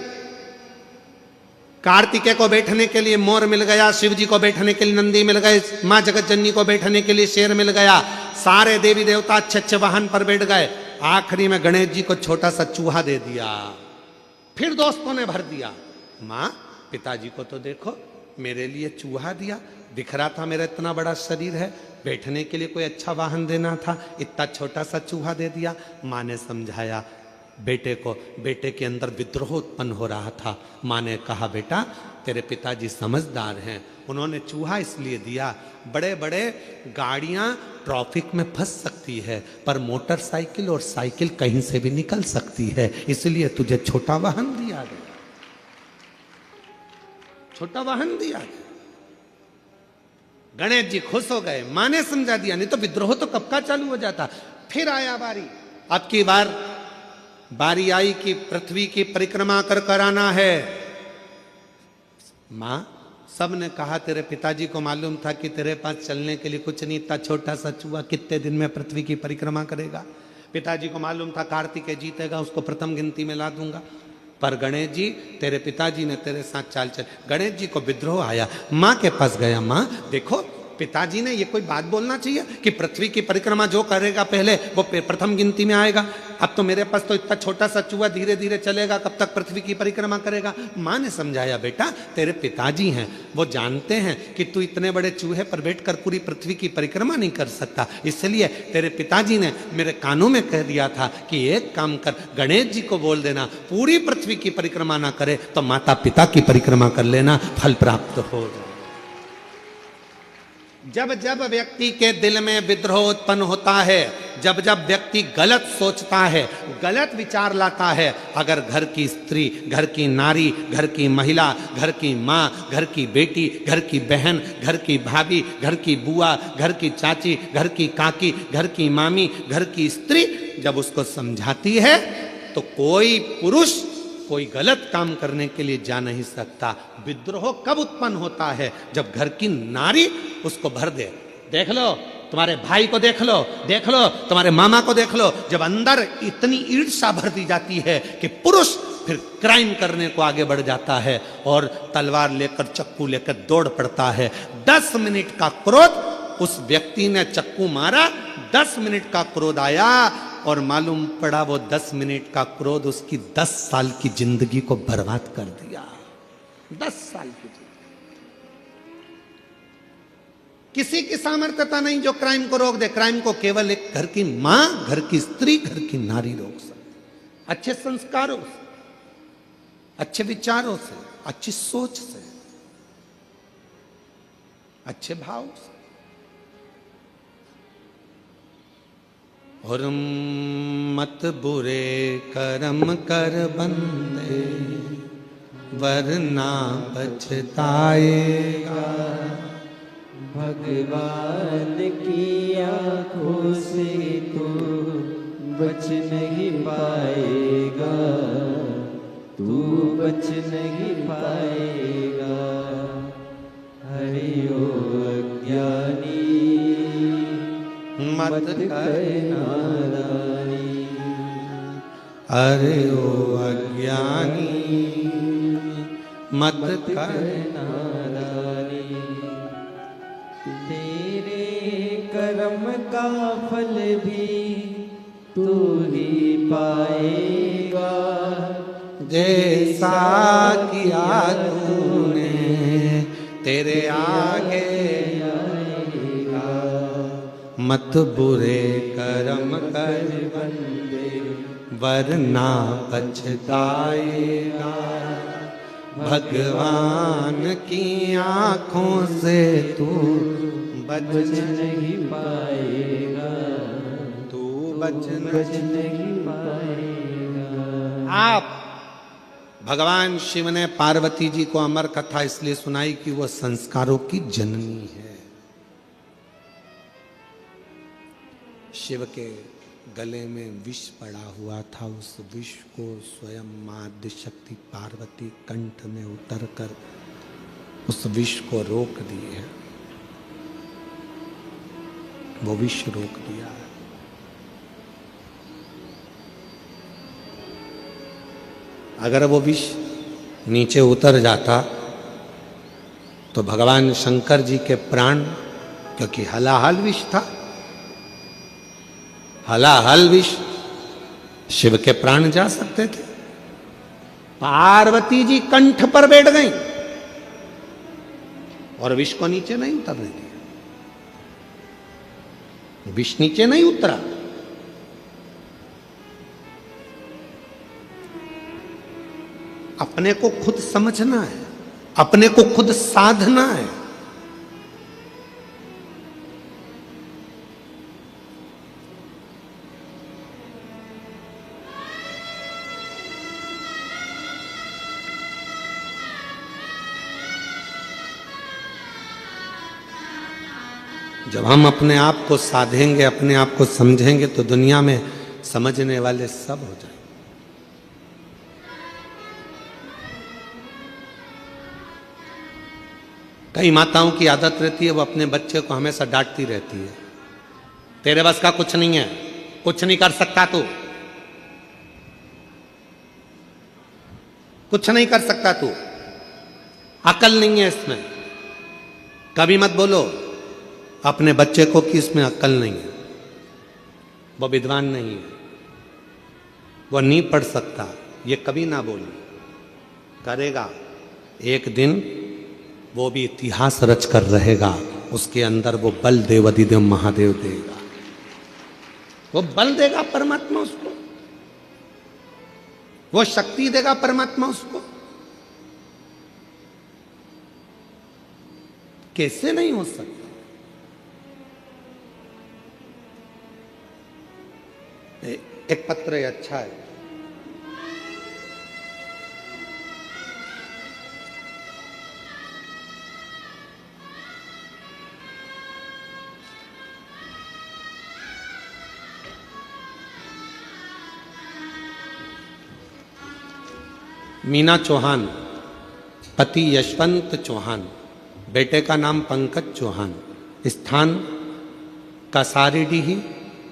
कार्तिकेय को बैठने के लिए मोर मिल गया, शिव जी को बैठने के लिए नंदी मिल गए, माँ जगत जननी को बैठने के लिए शेर मिल गया, सारे देवी देवता अच्छे अच्छे वाहन पर बैठ गए। आखिरी में गणेश जी को छोटा सा चूहा दे दिया। फिर दोस्तों ने भर दिया, माँ पिताजी को तो देखो, मेरे लिए चूहा दिया, दिख रहा था मेरा इतना बड़ा शरीर है, बैठने के लिए कोई अच्छा वाहन देना था, इतना छोटा सा चूहा दे दिया। माँ ने समझाया बेटे को, बेटे के अंदर विद्रोह उत्पन्न हो रहा था। माँ ने कहा बेटा तेरे पिताजी समझदार हैं, उन्होंने चूहा इसलिए दिया, बड़े बड़े गाड़ियां ट्रैफिक में फंस सकती है पर मोटरसाइकिल और साइकिल कहीं से भी निकल सकती है, इसलिए तुझे छोटा वाहन दिया गया, छोटा वाहन दिया गया। गणेश जी खुश हो गए, मां ने समझा दिया, नहीं तो विद्रोह तो कब का चालू हो जाता। फिर आया बारी, अब की बारी आई कि पृथ्वी की परिक्रमा कर कराना है। मां सब ने कहा तेरे पिताजी को मालूम था कि तेरे पास चलने के लिए कुछ नहीं, इतना छोटा सा चूहा कितने दिन में पृथ्वी की परिक्रमा करेगा। पिताजी को मालूम था कार्तिकेय जीतेगा, उसको प्रथम गिनती में ला दूंगा। पर गणेश जी तेरे पिताजी ने तेरे साथ चाल चल। गणेश जी को विद्रोह आया, माँ के पास गया, माँ देखो पिताजी ने ये कोई बात बोलना चाहिए कि पृथ्वी की परिक्रमा जो करेगा पहले वो प्रथम गिनती में आएगा। अब तो मेरे पास तो इतना छोटा सा चूहा धीरे धीरे चलेगा, कब तक पृथ्वी की परिक्रमा करेगा। माँ ने समझाया बेटा तेरे पिताजी हैं, वो जानते हैं कि तू इतने बड़े चूहे पर बैठकर पूरी पृथ्वी की परिक्रमा नहीं कर सकता, इसलिए तेरे पिताजी ने मेरे कानों में कह दिया था कि एक काम कर, गणेश जी को बोल देना पूरी पृथ्वी की परिक्रमा ना करे तो माता पिता की परिक्रमा कर लेना, फल प्राप्त हो जाए। जब जब व्यक्ति के दिल में विद्रोह उत्पन्न होता है, जब जब व्यक्ति गलत सोचता है, गलत विचार लाता है, अगर घर की स्त्री, घर की नारी, घर की महिला, घर की माँ, घर की बेटी, घर की बहन, घर की भाभी, घर की बुआ, घर की चाची, घर की काकी, घर की मामी, घर की स्त्री जब उसको समझाती है तो कोई पुरुष कोई गलत काम करने के लिए जा नहीं सकता। विद्रोह कब उत्पन्न होता है? जब घर की नारी उसको भर दे। देख लो तुम्हारे भाई को, देख लो तुम्हारे मामा को, देख लो, जब अंदर इतनी ईर्ष्या भर दी जाती है कि पुरुष फिर क्राइम करने को आगे बढ़ जाता है और तलवार लेकर, चक्कू लेकर दौड़ पड़ता है। 10 मिनट का क्रोध, उस व्यक्ति ने चक्कू मारा, 10 मिनट का क्रोध आया और मालूम पड़ा वो 10 मिनट का क्रोध उसकी 10 साल की जिंदगी को बर्बाद कर दिया। 10 साल की जिंदगी। किसी की सामर्थ्यता नहीं जो क्राइम को रोक दे। क्राइम को केवल एक घर की मां, घर की स्त्री, घर की नारी रोक सकती। अच्छे संस्कारों से, अच्छे विचारों से, अच्छी सोच से, अच्छे भाव से। और मत बुरे कर्म कर बंदे वरना पछताएगा। भगवान की आंखों से तू बच नहीं पाएगा, तू बच नहीं पाएगा। हरि ओ अज्ञानी मत कर नादानी। अरे ओ अज्ञानी मत कर नादानी। तेरे कर्म का फल भी तू ही पाएगा, जैसा किया तूने तेरे आगे आएगा। मत बुरे कर्म कर बंदे वरना पछताएगा। भगवान की आंखों से तू बच नहीं पाएगा, तू बच नहीं पाएगा। आप भगवान शिव ने पार्वती जी को अमर कथा इसलिए सुनाई कि वो संस्कारों की जननी है। शिव के गले में विष पड़ा हुआ था, उस विष को स्वयं मां आदिशक्ति पार्वती कंठ में उतरकर उस विष को रोक दी है। वो विष रोक दिया है। अगर वो विष नीचे उतर जाता तो भगवान शंकर जी के प्राण, क्योंकि हलाहल विष था, हलाहल विष, शिव के प्राण जा सकते थे। पार्वती जी कंठ पर बैठ गई और विष को नीचे नहीं उतरने दिया। विष नीचे नहीं उतरा। अपने को खुद समझना है, अपने को खुद साधना है। जब हम अपने आप को साधेंगे, अपने आप को समझेंगे, तो दुनिया में समझने वाले सब हो जाएंगे। कई माताओं की आदत रहती है, वो अपने बच्चे को हमेशा डांटती रहती है, तेरे बस का कुछ नहीं है, कुछ नहीं कर सकता तू, कुछ नहीं कर सकता तू, अकल नहीं है इसमें। कभी मत बोलो अपने बच्चे को कि इसमें अकल नहीं है, वो विद्वान नहीं है, वो नहीं पढ़ सकता, ये कभी ना बोली। करेगा एक दिन, वो भी इतिहास रच कर रहेगा, उसके अंदर वो बल देव अधिदेव महादेव देगा, वो बल देगा परमात्मा उसको, वो शक्ति देगा परमात्मा उसको। कैसे नहीं हो सकता? एक पत्र है, अच्छा है। मीना चौहान, पति यशवंत चौहान, बेटे का नाम पंकज चौहान, स्थान कासारीडीह,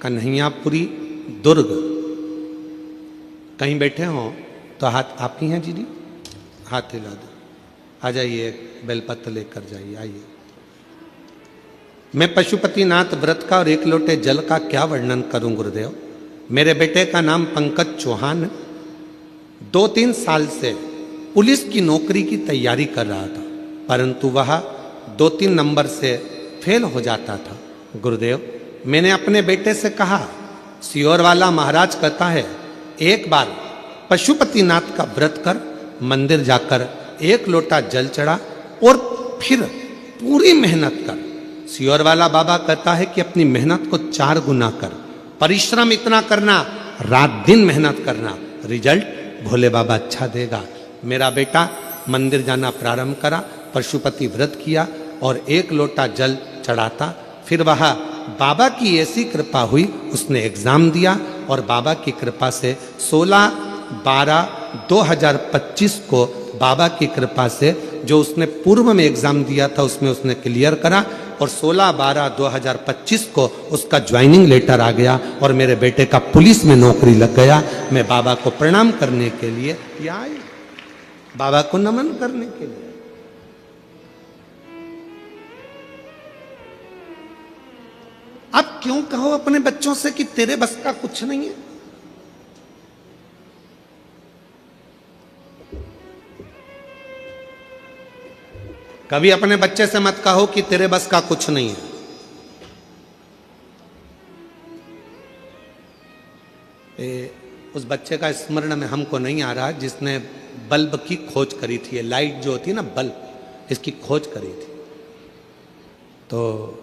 कन्हैयापुरी, दुर्ग। कहीं बैठे हो तो हाथ आप ही हैं दीदी, हाथ हिला दो, आ जाइए, बेलपत्र लेकर जाइए, आइए। मैं पशुपतिनाथ व्रत का और एक लोटे जल का क्या वर्णन करूं गुरुदेव। मेरे बेटे का नाम पंकज चौहान 2-3 साल से पुलिस की नौकरी की तैयारी कर रहा था, परंतु वह 2-3 नंबर से फेल हो जाता था। गुरुदेव, मैंने अपने बेटे से कहा, सियोर वाला महाराज कहता है एक बार पशुपतिनाथ का व्रत कर, मंदिर जाकर 1 लोटा जल चढ़ा और फिर पूरी मेहनत कर। सियोर वाला बाबा कहता है कि अपनी मेहनत को 4 गुना कर, परिश्रम इतना करना, रात दिन मेहनत करना, रिजल्ट भोले बाबा अच्छा देगा। मेरा बेटा मंदिर जाना प्रारंभ करा, पशुपति व्रत किया और 1 लोटा जल चढ़ाता। फिर वह बाबा की ऐसी कृपा हुई, उसने एग्जाम दिया और बाबा की कृपा से 16/12/2025 को बाबा की कृपा से जो उसने पूर्व में एग्जाम दिया था उसमें उसने क्लियर करा और 16/12/2025 को उसका ज्वाइनिंग लेटर आ गया और मेरे बेटे का पुलिस में नौकरी लग गया। मैं बाबा को प्रणाम करने के लिए यहाँ आई, बाबा को नमन करने के लिए। अब क्यों कहो अपने बच्चों से कि तेरे बस का कुछ नहीं है? कभी अपने बच्चे से मत कहो कि तेरे बस का कुछ नहीं है। उस बच्चे का स्मरण में हमको नहीं आ रहा जिसने बल्ब की खोज करी थी, ये लाइट जो होती है ना बल्ब, इसकी खोज करी थी। तो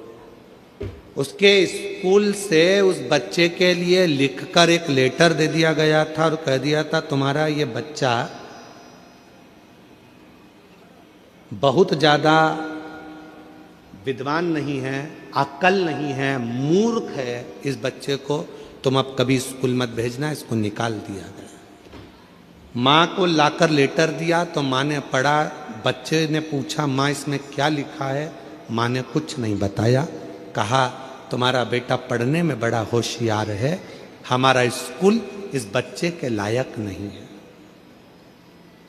उसके स्कूल से उस बच्चे के लिए लिखकर एक लेटर दे दिया गया था और कह दिया था तुम्हारा ये बच्चा बहुत ज़्यादा विद्वान नहीं है, अक्ल नहीं है, मूर्ख है, इस बच्चे को तुम अब कभी स्कूल मत भेजना, इसको निकाल दिया गया। माँ को लाकर लेटर दिया तो माँ ने पढ़ा, बच्चे ने पूछा माँ इसमें क्या लिखा है, माँ ने कुछ नहीं बताया, कहा तुम्हारा बेटा पढ़ने में बड़ा होशियार है, हमारा स्कूल इस बच्चे के लायक नहीं है।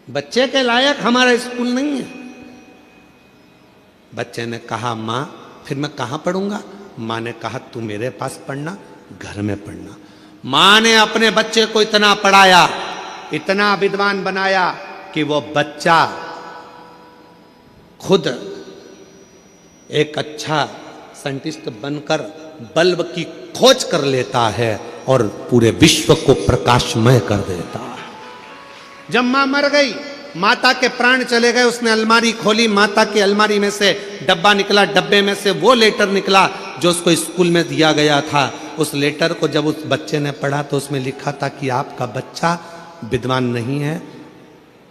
बच्चे के लायक हमारा स्कूल नहीं है। बच्चे ने कहा माँ फिर मैं कहाँ पढ़ूंगा? माँ ने कहा तू मेरे पास पढ़ना, घर में पढ़ना। माँ ने अपने बच्चे को इतना पढ़ाया, इतना विद्वान बनाया कि वो बच्चा खुद एक अच्छा साइंटिस्ट बनकर बल्ब की खोज कर लेता है और पूरे विश्व को प्रकाशमय कर देता है। जब मां मर गई, माता के प्राण चले गए, उसने अलमारी खोली, माता की अलमारी में से डब्बा निकला, डब्बे में से वो लेटर निकला जो उसको स्कूल में दिया गया था। उस लेटर को जब उस बच्चे ने पढ़ा तो उसमें लिखा था कि आपका बच्चा विद्वान नहीं है,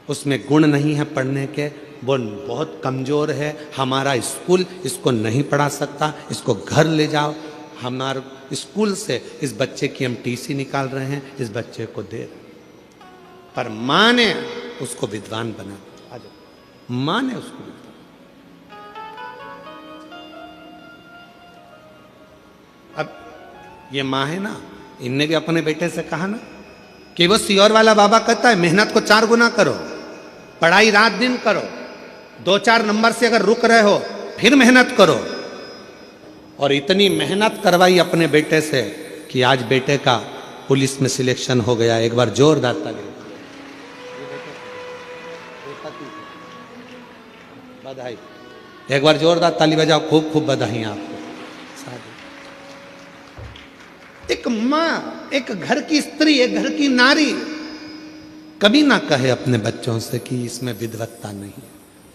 उसमें गुण नहीं है पढ़ने के, वो बहुत कमजोर है, हमारा स्कूल इसको नहीं पढ़ा सकता, इसको घर ले जाओ। हमारे स्कूल से इस बच्चे की हम टीसी निकाल रहे हैं, इस बच्चे को दे रहे हैं। पर माँ ने उसको विद्वान बना। आ जाओ, माँ ने उसको विद्वान। अब ये माँ है ना, इनने भी अपने बेटे से कहा ना कि वो सियोर वाला बाबा कहता है मेहनत को 4 गुना करो, पढ़ाई रात दिन करो, 2-4 नंबर से अगर रुक रहे हो फिर मेहनत करो। और इतनी मेहनत करवाई अपने बेटे से कि आज बेटे का पुलिस में सिलेक्शन हो गया। एक बार जोरदार ताली बधाई, एक बार जोरदार ताली बजाओ, खूब खूब बधाई आपको। एक माँ, एक घर की स्त्री, एक घर की नारी कभी ना कहे अपने बच्चों से कि इसमें विद्वत्ता नहीं,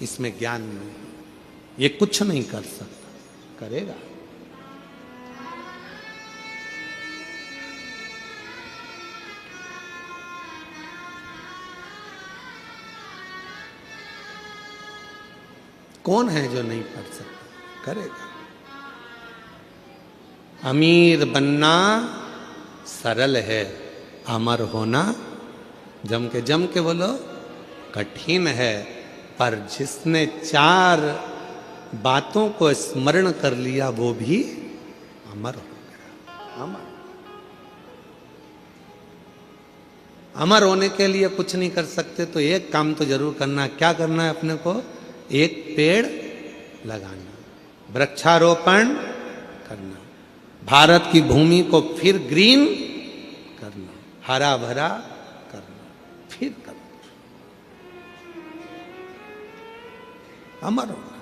इसमें ज्ञान नहीं, ये कुछ नहीं कर सकता। करेगा। कौन है जो नहीं पढ़ सकता? करेगा। अमीर बनना सरल है, अमर होना जम के बोलो कठिन है। पर जिसने 4 बातों को स्मरण कर लिया वो भी अमर हो गया। अमर होने के लिए कुछ नहीं कर सकते तो एक काम तो जरूर करना। क्या करना है अपने को? एक पेड़ लगाना, वृक्षारोपण करना, भारत की भूमि को फिर ग्रीन करना, हरा भरा करना, फिर करना, अमर होना।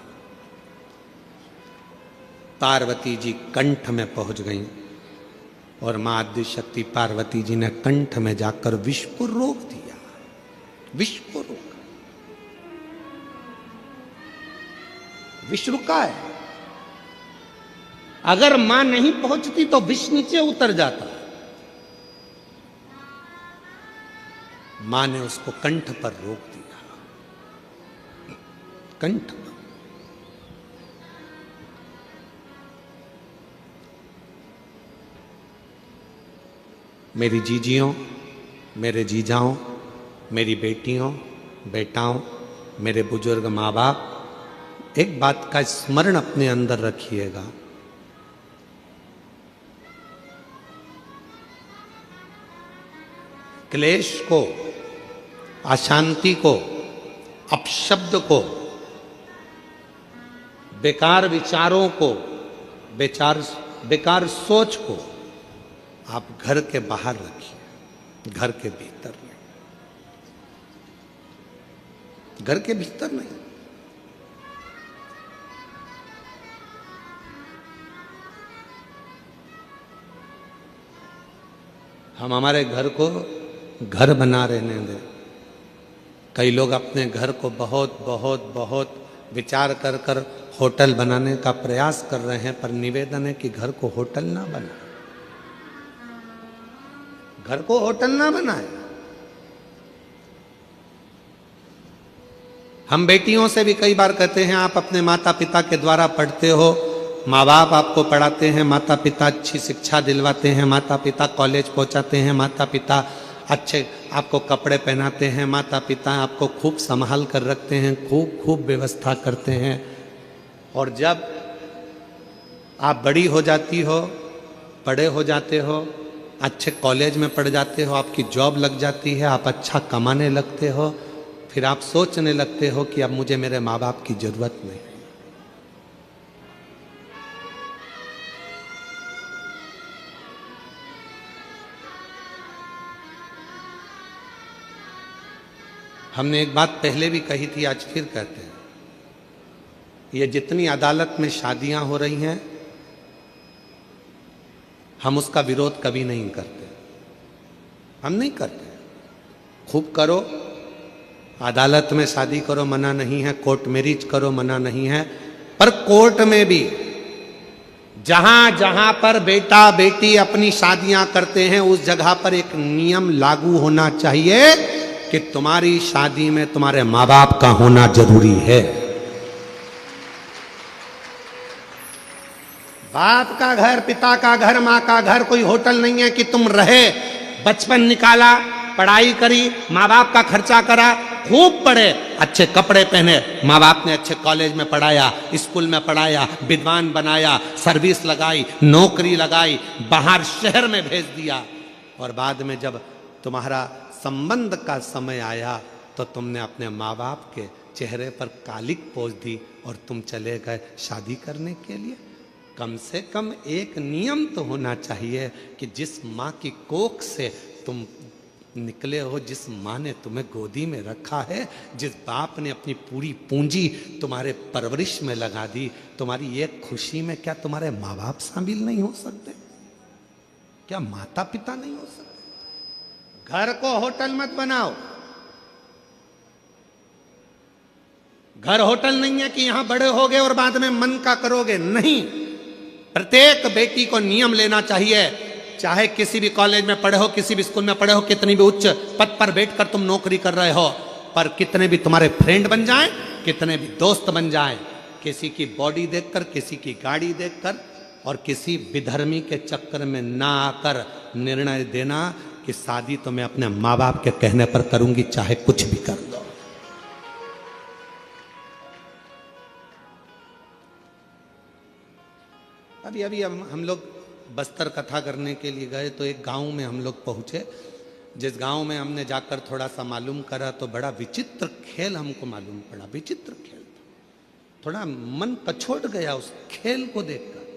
पार्वती जी कंठ में पहुंच गई और मां आद्य शक्ति पार्वती जी ने कंठ में जाकर विष को रोक दिया। विष को रोका, विष रुका है। अगर मां नहीं पहुंचती तो विष नीचे उतर जाता। मां ने उसको कंठ पर रोक दिया। कंठ पर। मेरी जीजियों, मेरे जीजाओं, मेरी बेटियों, बेटाओं, मेरे बुजुर्ग माँ बाप, एक बात का स्मरण अपने अंदर रखिएगा। क्लेश को, अशांति को, अपशब्द को, बेकार विचारों को, बेकार सोच को आप घर के बाहर रखिए, घर के भीतर नहीं। घर के भीतर नहीं। हम हमारे घर को घर बना रहने दें। कई लोग अपने घर को बहुत बहुत बहुत विचार कर कर होटल बनाने का प्रयास कर रहे हैं, पर निवेदन है कि घर को होटल ना बनाए। घर को होटल ना बनाए। हम बेटियों से भी कई बार कहते हैं आप अपने माता पिता के द्वारा पढ़ते हो, माँ बाप आपको पढ़ाते हैं, माता पिता अच्छी शिक्षा दिलवाते हैं, माता पिता कॉलेज पहुंचाते हैं, माता पिता अच्छे आपको कपड़े पहनाते हैं, माता पिता आपको खूब संभाल कर रखते हैं, खूब खूब व्यवस्था करते हैं। और जब आप बड़ी हो जाती हो, बड़े हो जाते हो, अच्छे कॉलेज में पढ़ जाते हो, आपकी जॉब लग जाती है, आप अच्छा कमाने लगते हो, फिर आप सोचने लगते हो कि अब मुझे मेरे माँ बाप की जरूरत नहीं। हमने एक बात पहले भी कही थी, आज फिर कहते हैं, ये जितनी अदालत में शादियां हो रही हैं, हम उसका विरोध कभी नहीं करते। हम नहीं करते। खूब करो, अदालत में शादी करो, मना नहीं है, कोर्ट मैरिज करो, मना नहीं है, पर कोर्ट में भी जहां जहां पर बेटा बेटी अपनी शादियां करते हैं उस जगह पर एक नियम लागू होना चाहिए कि तुम्हारी शादी में तुम्हारे माँ बाप का होना जरूरी है। बाप का घर, पिता का घर, माँ का घर कोई होटल नहीं है कि तुम रहे, बचपन निकाला, पढ़ाई करी, माँ बाप का खर्चा करा, खूब पढ़े, अच्छे कपड़े पहने, माँ बाप ने अच्छे कॉलेज में पढ़ाया, स्कूल में पढ़ाया, विद्वान बनाया, सर्विस लगाई, नौकरी लगाई, बाहर शहर में भेज दिया, और बाद में जब तुम्हारा संबंध का समय आया तो तुमने अपने माँ बाप के चेहरे पर कालिक पोंछ दी और तुम चले गए शादी करने के लिए। कम से कम एक नियम तो होना चाहिए कि जिस माँ की कोख से तुम निकले हो, जिस माँ ने तुम्हें गोदी में रखा है, जिस बाप ने अपनी पूरी पूंजी तुम्हारे परवरिश में लगा दी, तुम्हारी एक खुशी में क्या तुम्हारे माँ बाप शामिल नहीं हो सकते? क्या माता पिता नहीं हो सकते? घर को होटल मत बनाओ। घर होटल नहीं है कि यहां बड़े होगे और बाद में मन का करोगे, नहीं। प्रत्येक बेटी को नियम लेना चाहिए, चाहे किसी भी कॉलेज में पढ़े हो, किसी भी स्कूल में पढ़े हो, कितनी भी उच्च पद पर बैठकर तुम नौकरी कर रहे हो, पर कितने भी तुम्हारे फ्रेंड बन जाएं, कितने भी दोस्त बन जाएं, किसी की बॉडी देखकर, किसी की गाड़ी देखकर और किसी विधर्मी के चक्कर में ना आकर निर्णय देना कि शादी तो मैं अपने माँ बाप के कहने पर करूंगी, चाहे कुछ भी कर दो। अभी अभी हम लोग बस्तर कथा करने के लिए गए तो एक गांव में हम लोग पहुंचे, जिस गांव में हमने जाकर थोड़ा सा मालूम करा तो बड़ा विचित्र खेल हमको मालूम पड़ा। विचित्र खेल, थोड़ा मन कछोट गया उस खेल को देखकर।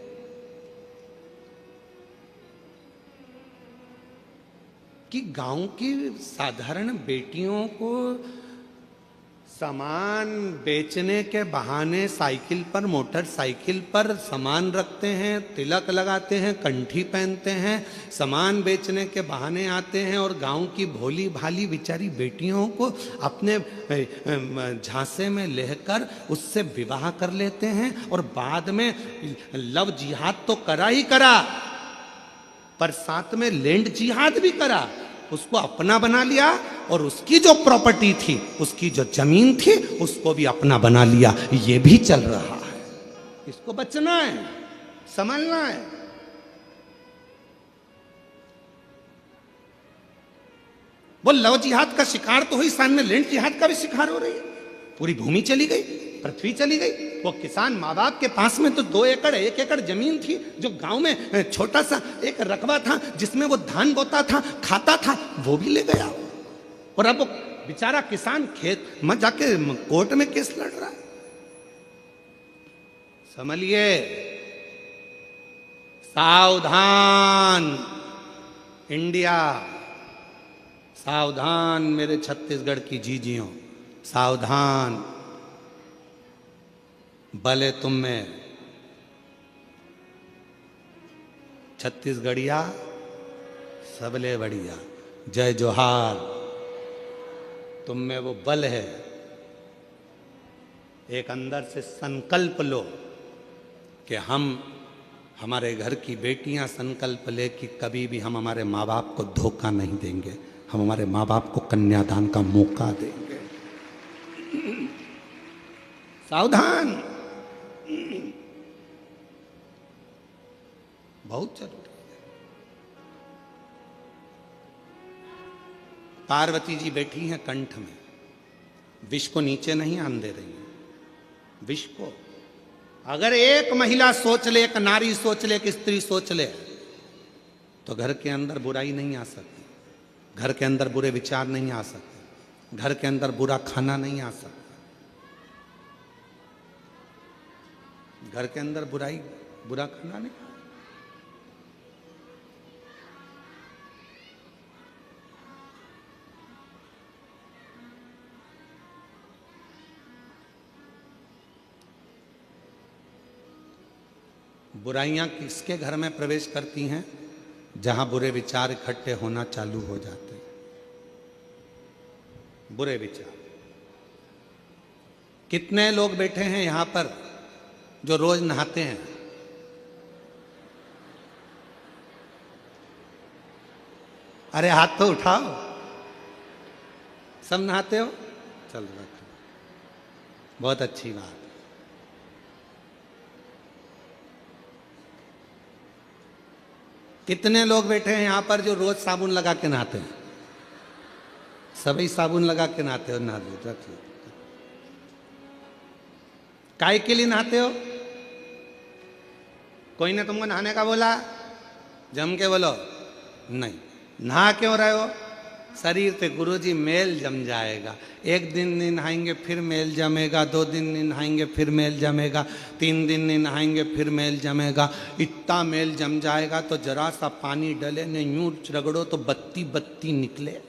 कि गांव की साधारण बेटियों को सामान बेचने के बहाने साइकिल पर, मोटरसाइकिल पर सामान रखते हैं, तिलक लगाते हैं, कंठी पहनते हैं, सामान बेचने के बहाने आते हैं और गांव की भोली भाली बेचारी बेटियों को अपने झांसे में लेकर उससे विवाह कर लेते हैं और बाद में लव जिहाद तो करा ही करा, पर साथ में लैंड जिहाद भी करा, उसको अपना बना लिया और उसकी जो प्रॉपर्टी थी, उसकी जो जमीन थी, उसको भी अपना बना लिया। ये भी चल रहा है। इसको बचना है, संभलना है। वो लव जिहाद का शिकार तो हुई, सामने लैंड जिहाद का भी शिकार हो रही है। पूरी भूमि चली गई, पृथ्वी चली गई। वो किसान माँ बाप के पास में तो 2 एकड़ 1 एकड़ जमीन थी, जो गांव में छोटा सा एक रकबा था जिसमें वो धान बोता था, खाता था, वो भी ले गया। और अब वो बेचारा किसान खेत में जाके कोर्ट में केस लड़ रहा है। समझिए, सावधान इंडिया, सावधान मेरे छत्तीसगढ़ की जीजियों, सावधान। भले तुम में छत्तीसगढ़िया सबले बढ़िया, जय जोहार। तुम में वो बल है, एक अंदर से संकल्प लो कि हम, हमारे घर की बेटियां संकल्प ले कि कभी भी हम हमारे माँ बाप को धोखा नहीं देंगे, हम हमारे माँ बाप को कन्यादान का मौका देंगे। सावधान, बहुत जरूरी है। पार्वती जी बैठी हैं कंठ में, विष को नीचे नहीं आने दे रही हैं। विष को अगर एक महिला सोच ले, एक नारी सोच ले, एक स्त्री सोच ले, तो घर के अंदर बुराई नहीं आ सकती, घर के अंदर बुरे विचार नहीं आ सकते। घर के अंदर बुरा खाना नहीं आ सकता। घर के अंदर बुरा खाना नहीं। बुराइयां किसके घर में प्रवेश करती हैं? जहां बुरे विचार इकट्ठे होना चालू हो जाते हैं। बुरे विचार। कितने लोग बैठे हैं यहां पर जो रोज नहाते हैं? अरे हाथ तो उठाओ। सब नहाते हो? चल रखो, बहुत अच्छी बात। कितने लोग बैठे हैं यहां पर जो रोज साबुन लगा के नहाते हैं? सभी साबुन लगा के नहाते हो? नहा लो, रख लो। काय के लिए नहाते हो? कोई ने तुमको नहाने का बोला? जम के बोलो नहीं। नहा क्यों रहे हो? शरीर पे गुरुजी मेल जम जाएगा। एक दिन नहीं नहाएंगे फिर मेल जमेगा, 2 दिन नहीं नहाएंगे फिर मेल जमेगा, 3 दिन नहीं नहाएंगे फिर मेल जमेगा। इतना मेल जम जाएगा तो जरा सा पानी डले ने यूं रगड़ो तो बत्ती बत्ती निकले।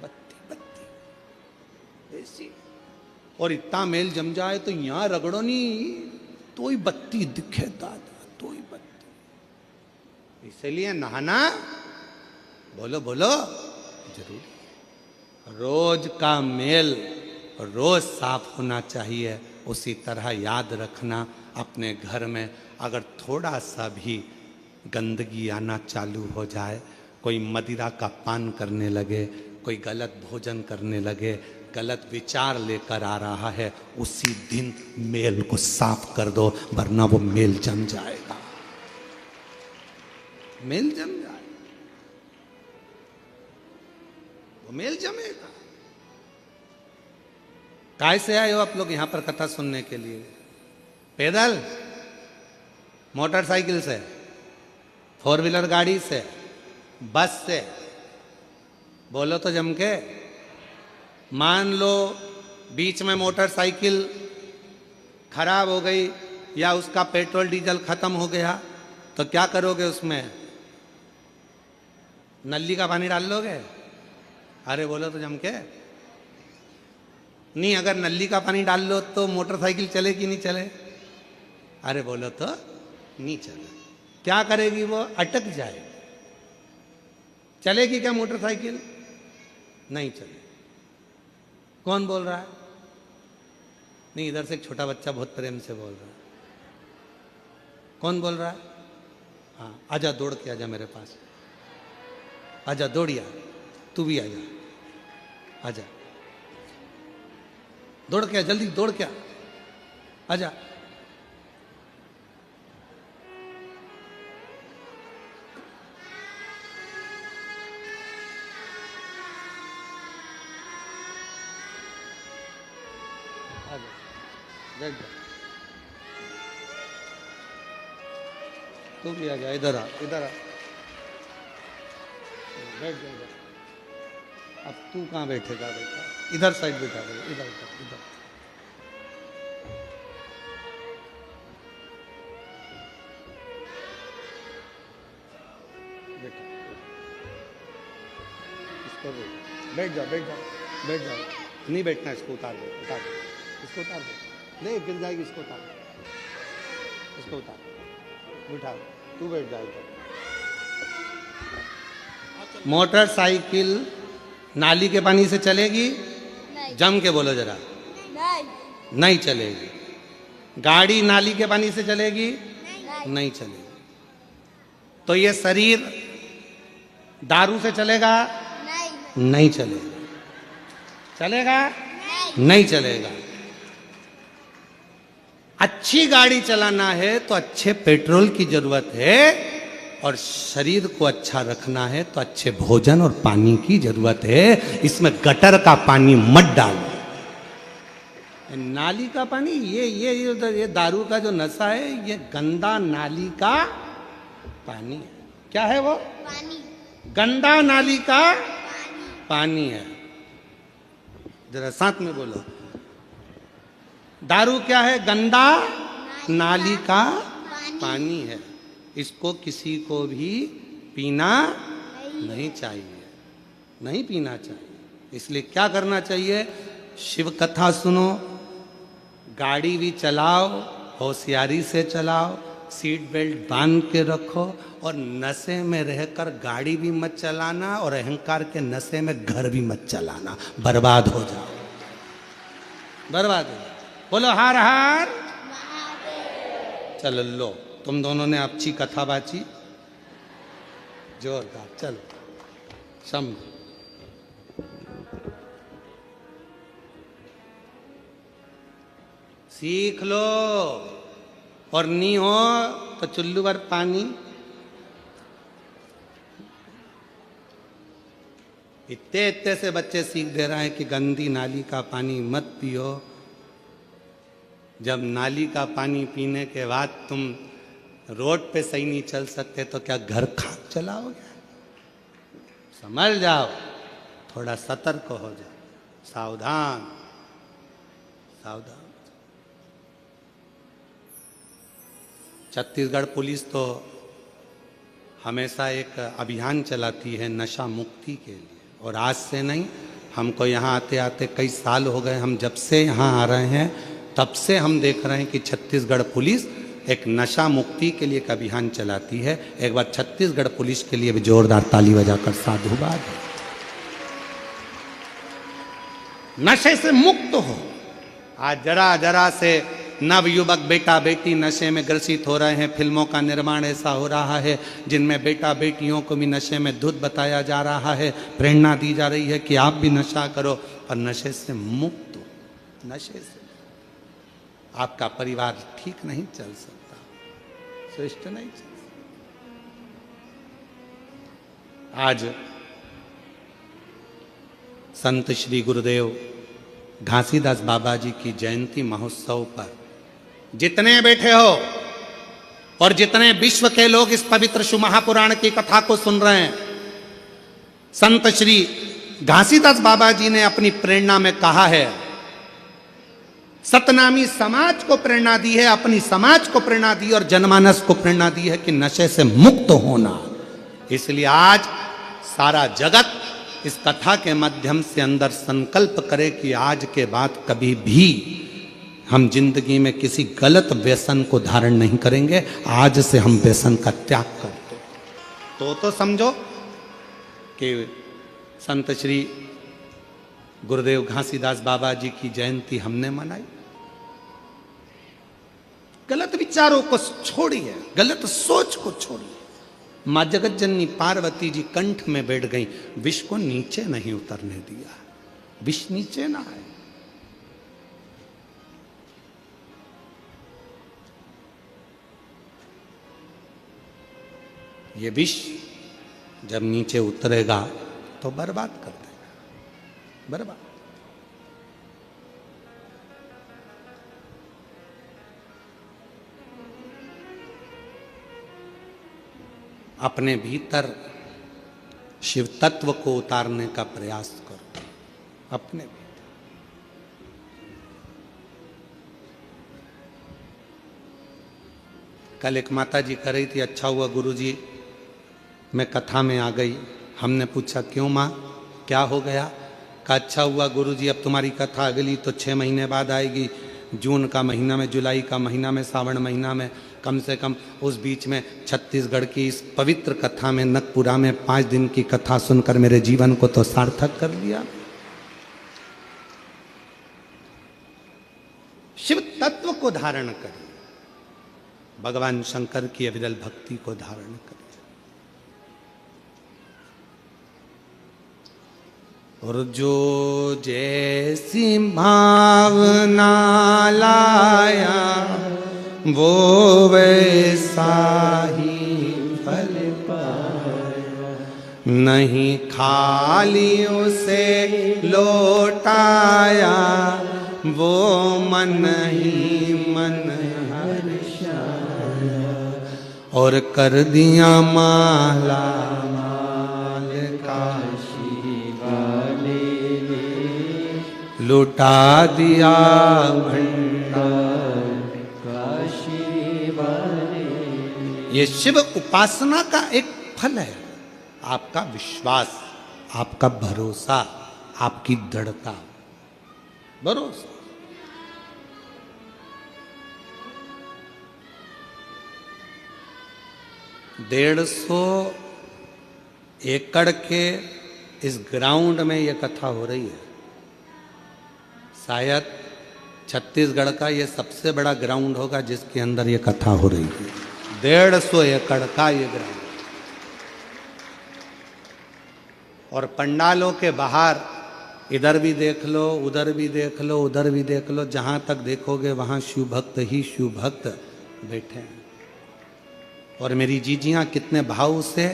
बत्ती बत्ती ऐसी। और इतना मेल जम जाए तो यहां रगड़ो नहीं तो ही बत्ती दिखे दादा, तो ही बत्ती। इसलिए नहाना बोलो बोलो जरूर। रोज का मेल रोज साफ होना चाहिए। उसी तरह याद रखना, अपने घर में अगर थोड़ा सा भी गंदगी आना चालू हो जाए, कोई मदिरा का पान करने लगे, कोई गलत भोजन करने लगे, गलत विचार लेकर आ रहा है, उसी दिन मेल को साफ कर दो, वरना वो मेल जम जाएगा। मेल जम जाए, वो मेल जमेगा। काय से आए हो आप लोग यहां पर कथा सुनने के लिए? पैदल, मोटरसाइकिल से, 4 व्हीलर गाड़ी से, बस से? बोलो तो जम के। मान लो बीच में मोटरसाइकिल खराब हो गई या उसका पेट्रोल डीजल खत्म हो गया तो क्या करोगे? उसमें नली का पानी डाल लोगे? अरे बोलो तो जम के। नहीं, अगर नली का पानी डाल लो तो मोटरसाइकिल चले कि नहीं चले? अरे बोलो तो नहीं चले। क्या करेगी वो? अटक जाए। चलेगी क्या मोटरसाइकिल? नहीं चले। कौन बोल रहा है? नहीं, इधर से एक छोटा बच्चा बहुत प्रेम से बोल रहा है। कौन बोल रहा है? हाँ, आजा, दौड़ के आजा मेरे पास। आजा, दौड़िया, तू भी आजा, आजा, दौड़ के, जल्दी दौड़ के आजा। बैठ जा, तू भी आ जा, इधर आ, इधर आ, बैठ जा इधर। अब तू कहाँ बैठेगा बेटा? इधर साइड बैठा दे, इधर इधर इधर। बेटा इसको बैठ जा, बैठ जा, बैठ जा। नहीं बैठना, इसको उतार दे, उतार दे, इसको उतार दे। नहीं, गिर जाएगी, इसको उतार, इसको उतार, बिठा, तू बैठ जाएगा। मोटरसाइकिल नाली के पानी से चलेगी? नहीं। जम के बोलो जरा। नहीं, नहीं चलेगी। गाड़ी नाली के पानी से चलेगी? नहीं, नहीं चलेगी। तो ये शरीर दारू से चलेगा? नहीं, नहीं चलेगा। चलेगा? नहीं, नहीं चलेगा। अच्छी गाड़ी चलाना है तो अच्छे पेट्रोल की जरूरत है, और शरीर को अच्छा रखना है तो अच्छे भोजन और पानी की जरूरत है। इसमें गटर का पानी मत डालो। नाली का पानी, ये दारू का जो नशा है, ये गंदा नाली का पानी है। क्या है वो? पानी। गंदा नाली का पानी है। जरा साथ में बोलो। दारू क्या है? गंदा नाली का पानी है। इसको किसी को भी पीना नहीं चाहिए, नहीं पीना चाहिए। इसलिए क्या करना चाहिए? शिव कथा सुनो, गाड़ी भी चलाओ, होशियारी से चलाओ, सीट बेल्ट बांध के रखो, और नशे में रहकर गाड़ी भी मत चलाना और अहंकार के नशे में घर भी मत चलाना, बर्बाद हो जाओ, बर्बाद हो जाओ। बोलो हार हार। चलो लो, तुम दोनों ने अच्छी कथा बाची, जोरदार। चलो शम सीख लो, और नहीं हो तो चुल्लू भर पानी। इतने इतने से बच्चे सीख दे रहे हैं कि गंदी नाली का पानी मत पियो। जब नाली का पानी पीने के बाद तुम रोड पे सही नहीं चल सकते तो क्या घर खाक चलाओगे? समझ जाओ, थोड़ा सतर्क हो जाओ, सावधान सावधान। छत्तीसगढ़ पुलिस तो हमेशा एक अभियान चलाती है नशा मुक्ति के लिए, और आज से नहीं, हमको यहाँ आते आते कई साल हो गए। हम जब से यहाँ आ रहे हैं तब से हम देख रहे हैं कि छत्तीसगढ़ पुलिस एक नशा मुक्ति के लिए एक अभियान चलाती है। एक बार छत्तीसगढ़ पुलिस के लिए भी जोरदार ताली बजाकर साधुवाद है। नशे से मुक्त हो। आज जरा जरा से नवयुवक बेटा बेटी नशे में ग्रसित हो रहे हैं। फिल्मों का निर्माण ऐसा हो रहा है जिनमें बेटा बेटियों को भी नशे में धुत बताया जा रहा है, प्रेरणा दी जा रही है कि आप भी नशा करो, और नशे से मुक्त हो। नशे से आपका परिवार ठीक नहीं चल सकता, श्रेष्ठ नहीं चल सकता। आज संत श्री गुरुदेव घासीदास बाबा जी की जयंती महोत्सव पर जितने बैठे हो और जितने विश्व के लोग इस पवित्र शिव महापुराण की कथा को सुन रहे हैं, संत श्री घासीदास बाबा जी ने अपनी प्रेरणा में कहा है, सतनामी समाज को प्रेरणा दी है, अपनी समाज को प्रेरणा दी और जनमानस को प्रेरणा दी है कि नशे से मुक्त होना। इसलिए आज सारा जगत इस कथा के माध्यम से अंदर संकल्प करे कि आज के बाद कभी भी हम जिंदगी में किसी गलत व्यसन को धारण नहीं करेंगे। आज से हम व्यसन का त्याग करते तो समझो कि संत श्री गुरुदेव घासीदास बाबा जी की जयंती हमने मनाई। गलत विचारों को छोड़िए, गलत सोच को छोड़िए। मां जगत जननी पार्वती जी कंठ में बैठ गई, विष को नीचे नहीं उतरने दिया। विष नीचे ना है। ये विष जब नीचे उतरेगा तो बर्बाद कर देगा, बर्बाद। अपने भीतर शिव तत्व को उतारने का प्रयास करो, अपने भीतर। कल एक माता जी कह रही थी, अच्छा हुआ गुरुजी मैं कथा में आ गई। हमने पूछा क्यों माँ, क्या हो गया? कहा अच्छा हुआ गुरुजी अब तुम्हारी कथा अगली तो 6 महीने बाद आएगी, जून का महीना में, जुलाई का महीना में, सावन महीना में। कम से कम उस बीच में छत्तीसगढ़ की इस पवित्र कथा में, नकपुरा में 5 दिन की कथा सुनकर मेरे जीवन को तो सार्थक कर दिया। शिव तत्व को धारण करिए, भगवान शंकर की अविरल भक्ति को धारण करिए। और जो जैसी भावना लाया वो वैसा ही फल पाया, नहीं खाली उसे लौटाया वो मन ही मन हर्षाया, और कर दिया माला माल काशी वाले लुटा दिया भंडार काशी वाले। ये शिव उपासना का एक फल है। आपका विश्वास, आपका भरोसा, आपकी दृढ़ता। भरोसा 150 एकड़ के इस ग्राउंड में यह कथा हो रही है। शायद छत्तीसगढ़ का यह सबसे बड़ा ग्राउंड होगा जिसके अंदर यह कथा हो रही है। 150 एकड़ का यह ग्राउंड, और पंडालों के बाहर इधर भी देख लो, उधर भी देख लो, उधर भी देख लो, जहां तक देखोगे वहां शिव भक्त ही शिव भक्त बैठे हैं। और मेरी जीजियां कितने भाव से,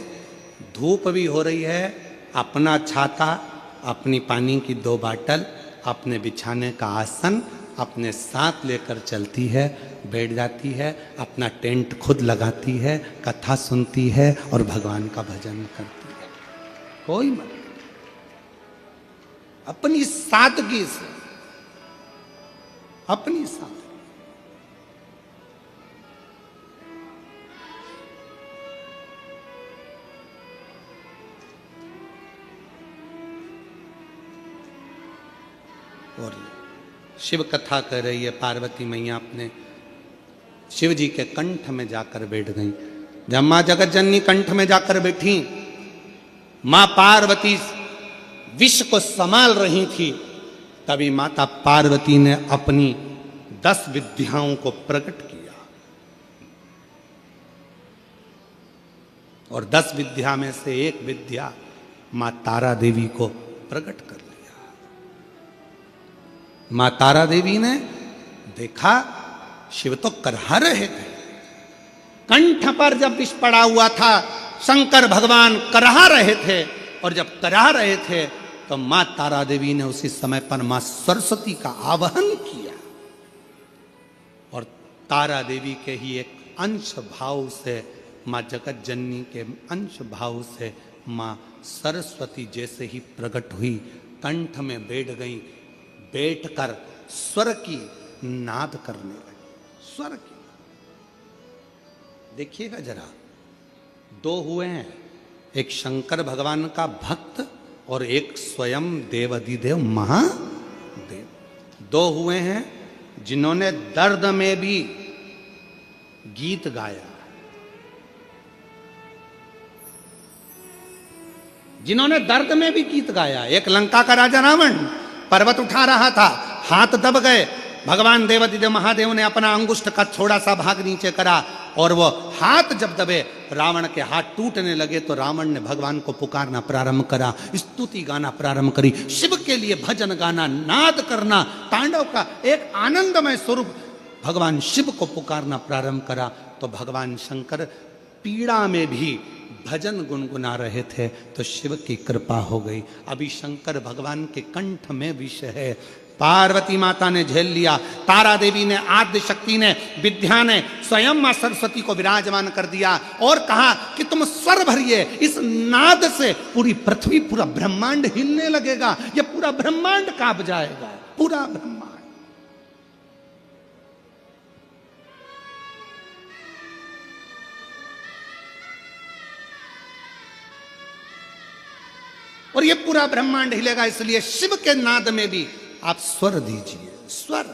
धूप भी हो रही है, अपना छाता, अपनी पानी की 2 बाटल, अपने बिछाने का आसन अपने साथ लेकर चलती है, बैठ जाती है, अपना टेंट खुद लगाती है, कथा सुनती है और भगवान का भजन करती है। कोई मत, अपनी सादगी से, अपनी सादगी। और शिव कथा कर रही है पार्वती मैया, अपने शिव जी के कंठ में जाकर बैठ गई। जब मां जगत जननी कंठ में जाकर बैठी, मां पार्वती विष को संभाल रही थी, तभी माता पार्वती ने अपनी 10 विद्याओं को प्रकट किया। और 10 विद्या में से एक विद्या मां तारा देवी को प्रकट कर लिया। मां तारा देवी ने देखा शिव तो करहा रहे थे, कंठ पर जब विष पड़ा हुआ था, शंकर भगवान करहा रहे थे, और जब करहा रहे थे तो मां तारा देवी ने उसी समय पर मां सरस्वती का आवाहन किया, और तारा देवी के ही एक अंश भाव से, मां जगत जननी के अंश भाव से मां सरस्वती जैसे ही प्रकट हुई, कंठ में बैठ गई, बैठकर स्वर की नाद करने लगी। स्वर की, देखिएगा जरा, 2 हुए हैं, एक शंकर भगवान का भक्त और एक स्वयं देवाधिदेव महादेव। 2 हुए हैं जिन्होंने दर्द में भी गीत गाया, जिन्होंने दर्द में भी गीत गाया। एक लंका का राजा रावण पर्वत उठा रहा था, हाथ दब गए, भगवान देवाधिदेव महादेव ने अपना अंगुष्ठ का थोड़ा सा भाग नीचे करा, और वो हाथ जब दबे, रावण के हाथ टूटने लगे, तो रावण ने भगवान को पुकारना प्रारंभ करा, स्तुति गाना प्रारंभ करी, शिव के लिए भजन गाना, नाद करना, तांडव का एक आनंदमय स्वरूप भगवान शिव को पुकारना प्रारंभ करा। तो भगवान शंकर पीड़ा में भी भजन गुनगुना रहे थे, तो शिव की कृपा हो गई। अभी शंकर भगवान के कंठ में विष है, पार्वती माता ने झेल लिया, तारा देवी ने, आद्य शक्ति ने, विद्या ने, स्वयं मां सरस्वती को विराजमान कर दिया, और कहा कि तुम स्वर भरिए, इस नाद से पूरी पृथ्वी, पूरा ब्रह्मांड हिलने लगेगा, ये पूरा ब्रह्मांड कांप जाएगा, पूरा ब्रह्मांड। और ये पूरा ब्रह्मांड हिलेगा, इसलिए शिव के नाद में भी आप स्वर दीजिए, स्वर।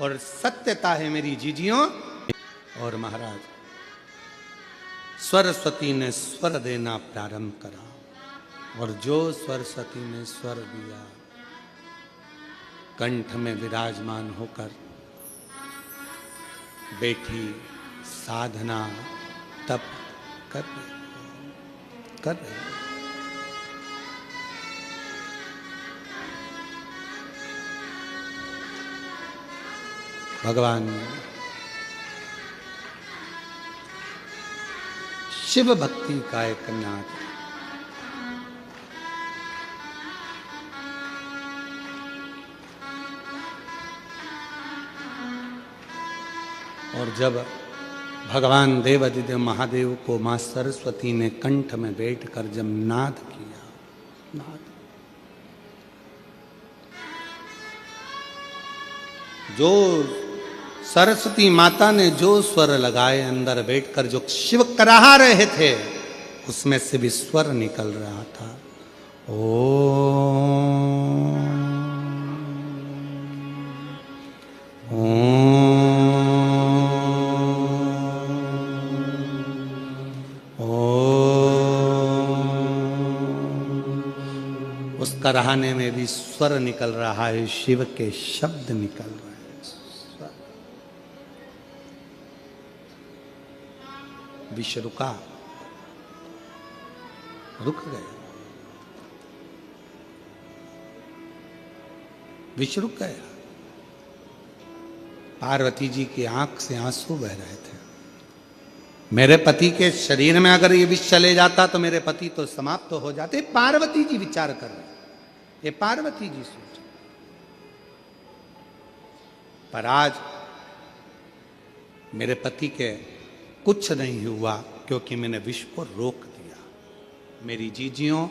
और सत्यता है मेरी जीजियों और महाराज, सरस्वती ने स्वर देना प्रारंभ करा, और जो सरस्वती ने स्वर दिया, कंठ में विराजमान होकर बैठी साधना तप कर रही। भगवान शिव भक्ति का एक नाद, और जब भगवान देवाधिदेव महादेव को मां सरस्वती ने कंठ में बैठकर जब नाद किया, नाद, जो सरस्वती माता ने जो स्वर लगाए अंदर बैठकर जो शिव कराहा रहे थे, उसमें से भी स्वर निकल रहा था। उस कराहने में भी स्वर निकल रहा है, शिव के शब्द निकल रहे हैं। विश्व रुका, रुक गए, विश्व रुक गया। पार्वती जी की आंख से आंसू बह रहे थे। मेरे पति के शरीर में अगर ये विष चले जाता तो मेरे पति तो समाप्त हो जाते। पार्वती जी विचार कर रहे, ये पार्वती जी सोच। पर आज मेरे पति के कुछ नहीं हुआ, क्योंकि मैंने विष को रोक दिया। मेरी जीजियों,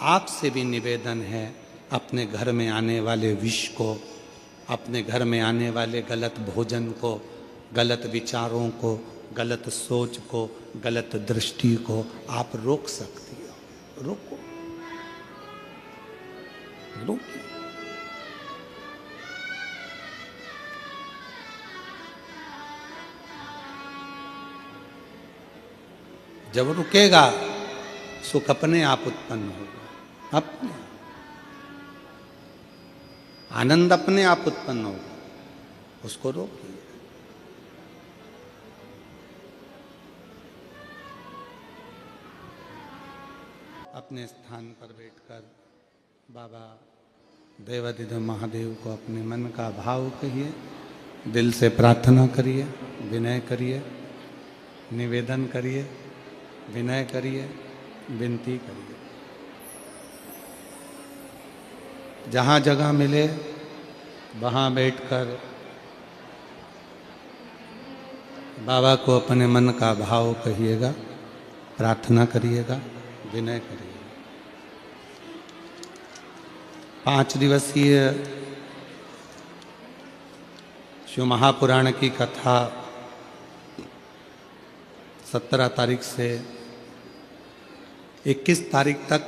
आपसे भी निवेदन है, अपने घर में आने वाले विष को, अपने घर में आने वाले गलत भोजन को, गलत विचारों को, गलत सोच को, गलत दृष्टि को आप रोक सकती हो। रोको, रोकिए। जब रुकेगा, सुख अपने आप उत्पन्न होगा, अपने आनंद अपने आप उत्पन्न होगा। उसको रोकिए। अपने स्थान पर बैठकर बाबा देवाधिदेव महादेव को अपने मन का भाव कहिए, दिल से प्रार्थना करिए, विनय करिए, निवेदन करिए, विनय करिए, विनती करिए। जहाँ जगह मिले वहाँ बैठकर बाबा को अपने मन का भाव कहिएगा, प्रार्थना करिएगा, विनय करिएगा। 5 दिवसीय शिव महापुराण की कथा 17 तारीख से 21 तारीख तक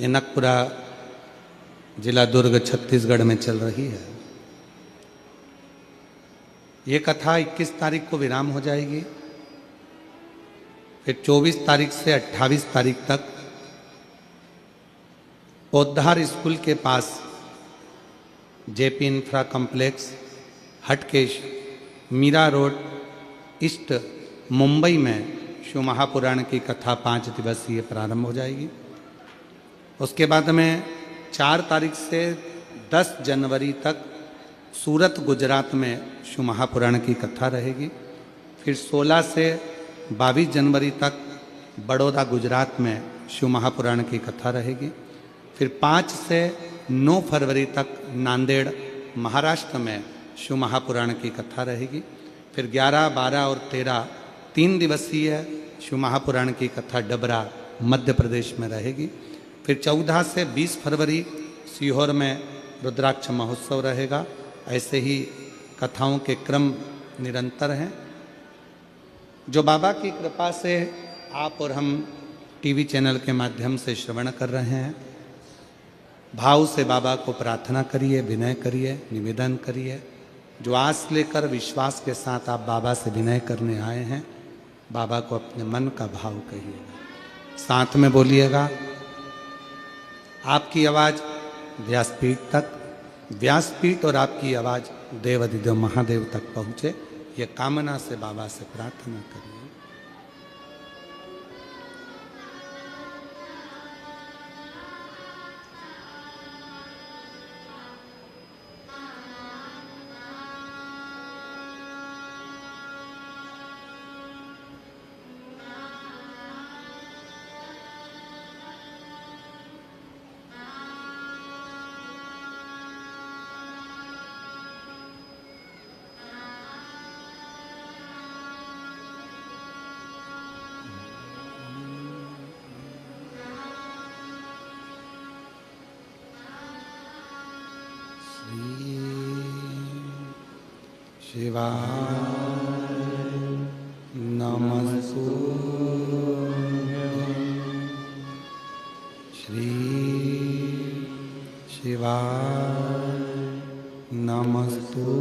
जनकपुरा जिला दुर्ग छत्तीसगढ़ में चल रही है। ये कथा 21 तारीख को विराम हो जाएगी। फिर 24 तारीख से 28 तारीख तक पौधार स्कूल के पास JP infra complex, Hatkesh, Mira road, east Mumbai में शिव महापुराण की कथा 5 दिवसीय प्रारंभ हो जाएगी। उसके बाद में 4 तारीख से 10 जनवरी तक सूरत गुजरात में शिव महापुराण की कथा रहेगी। फिर 16 से 22 जनवरी तक बड़ौदा गुजरात में शिव महापुराण की कथा रहेगी। फिर 5 से 9 फरवरी तक नांदेड़ महाराष्ट्र में शिव महापुराण की कथा रहेगी। फिर 11, 12 और 13 3 दिवसीय शिव महापुराण की कथा डबरा मध्य प्रदेश में रहेगी। फिर 14 से 20 फरवरी सीहोर में रुद्राक्ष महोत्सव रहेगा। ऐसे ही कथाओं के क्रम निरंतर हैं, जो बाबा की कृपा से आप और हम टीवी चैनल के माध्यम से श्रवण कर रहे हैं। भाव से बाबा को प्रार्थना करिए, विनय करिए, निवेदन करिए। जो आस लेकर विश्वास के साथ आप बाबा से विनय करने आए हैं, बाबा को अपने मन का भाव कहिएगा, साथ में बोलिएगा। आपकी आवाज़ व्यासपीठ तक, व्यासपीठ और आपकी आवाज़ देवाधिदेव महादेव तक पहुँचे, ये कामना से बाबा से प्रार्थना करिए। शिवाय नमस्तुभ्यं श्री शिवाय नमस्तुभ्यं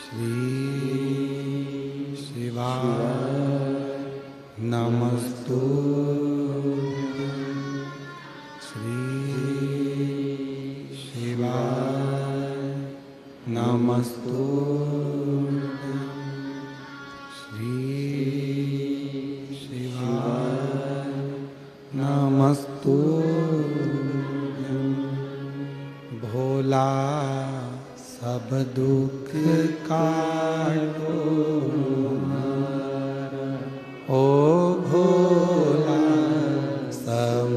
श्री शिवाय नमस्तुभ्यं श्री शिवाय नमस्तुभ्यं श्री शिवाय नमस्तुभ्यं भोला सब दुख काटो ओ भोला सब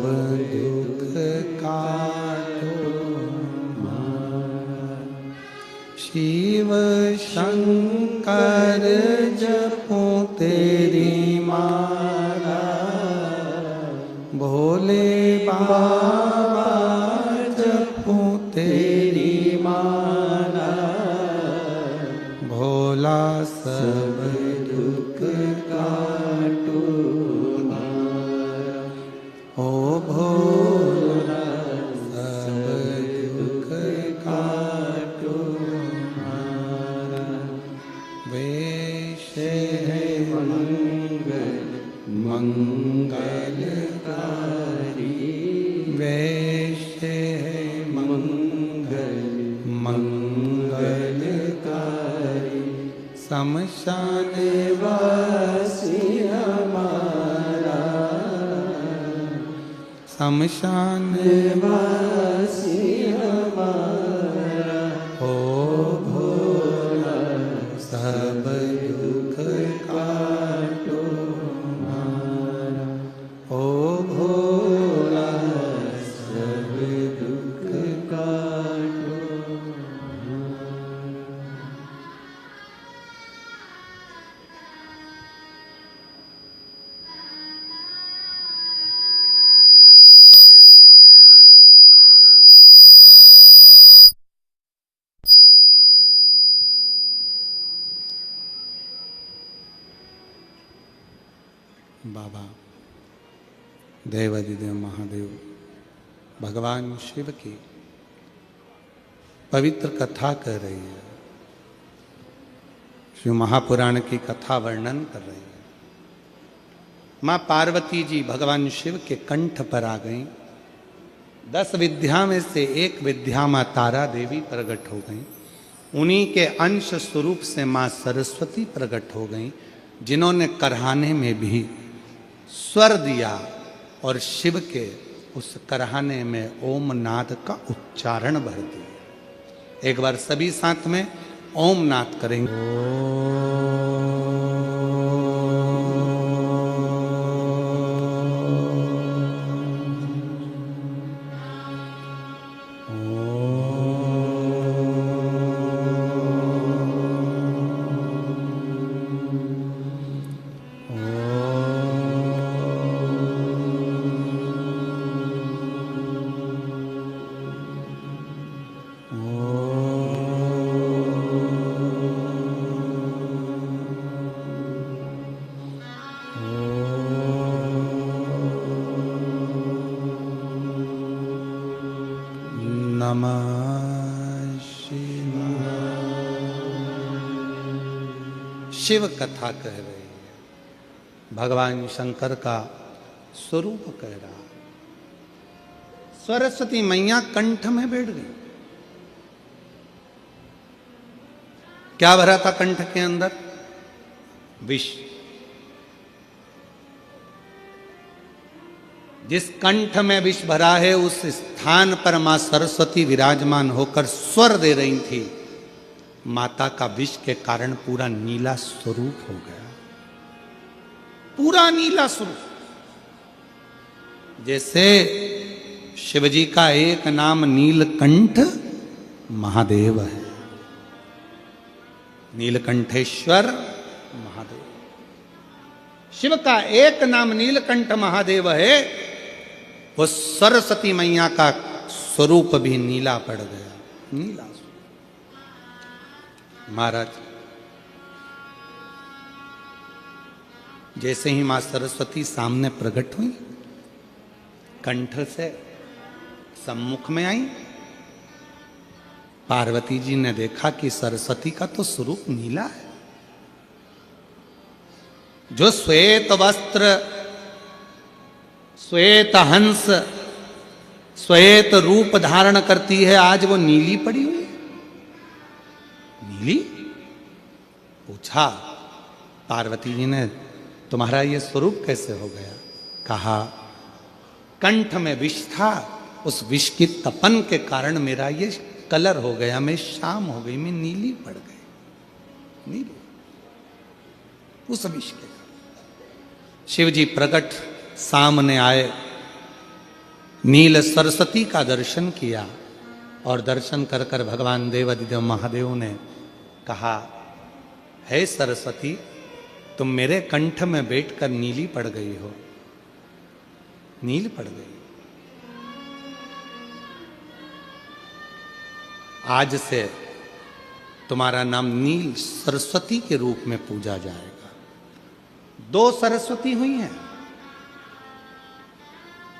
दुख काटो शिव शंकर जपो तेरी माला भोले बाबा जपो तेरी माला भोला सब दुख काटो ओ भोला सब दुख काटो वेश है मंगलकारी वेश है मंगलकारी शमशान वासी हमारा शमशान वासी हमारा हो भोला सब दुख काटो हमारा हो भोला सब दुख काटो बाबा देवादिदेव महादेव भगवान शिव की पवित्र कथा कर रही है। शिव महापुराण की कथा वर्णन कर रही है। माँ पार्वती जी भगवान शिव के कंठ पर आ गईं। 10 विद्या में से एक विद्या माँ तारा देवी प्रकट हो गईं। उन्हीं के अंश स्वरूप से माँ सरस्वती प्रकट हो गईं, जिन्होंने करहाने में भी स्वर दिया और शिव के उस करहाने में ओम नाद का उच्चारण भर दिया। एक बार सभी साथ में ओम नाद करेंगे। शिव कथा कह रही है, भगवान शंकर का स्वरूप कह रहा। सरस्वती मैया कंठ में बैठ गई। क्या भरा था कंठ के अंदर? विष। जिस कंठ में विष भरा है उस स्थान पर मां सरस्वती विराजमान होकर स्वर दे रही थी। माता का विष के कारण पूरा नीला स्वरूप हो गया, पूरा नीला स्वरूप। जैसे शिवजी का एक नाम नीलकंठ महादेव है, नीलकंठेश्वर महादेव। शिव का एक नाम नीलकंठ महादेव है। वो सरस्वती मैया का स्वरूप भी नीला पड़ गया, नीला स्वरूप। महाराज, जैसे ही मां सरस्वती सामने प्रकट हुई, कंठ से सम्मुख में आई, पार्वती जी ने देखा कि सरस्वती का तो स्वरूप नीला है। जो श्वेत वस्त्र, श्वेत हंस, श्वेत रूप धारण करती है, आज वो नीली पड़ी हुई है। नीली? पूछा पार्वती जी ने, तुम्हारा ये स्वरूप कैसे हो गया? कहा, कंठ में विष था, उस विष की तपन के कारण मेरा ये कलर हो गया, मैं शाम हो गई, मैं नीली पड़ गई। नीली उस विष के। शिव जी प्रकट सामने आए, नील सरस्वती का दर्शन किया और दर्शन कर कर भगवान देवाधिदेव महादेव ने कहा, हे सरस्वती, तुम मेरे कंठ में बैठकर नीली पड़ गई हो, नील पड़ गई। आज से तुम्हारा नाम नील सरस्वती के रूप में पूजा जाएगा। 2 सरस्वती हुई हैं।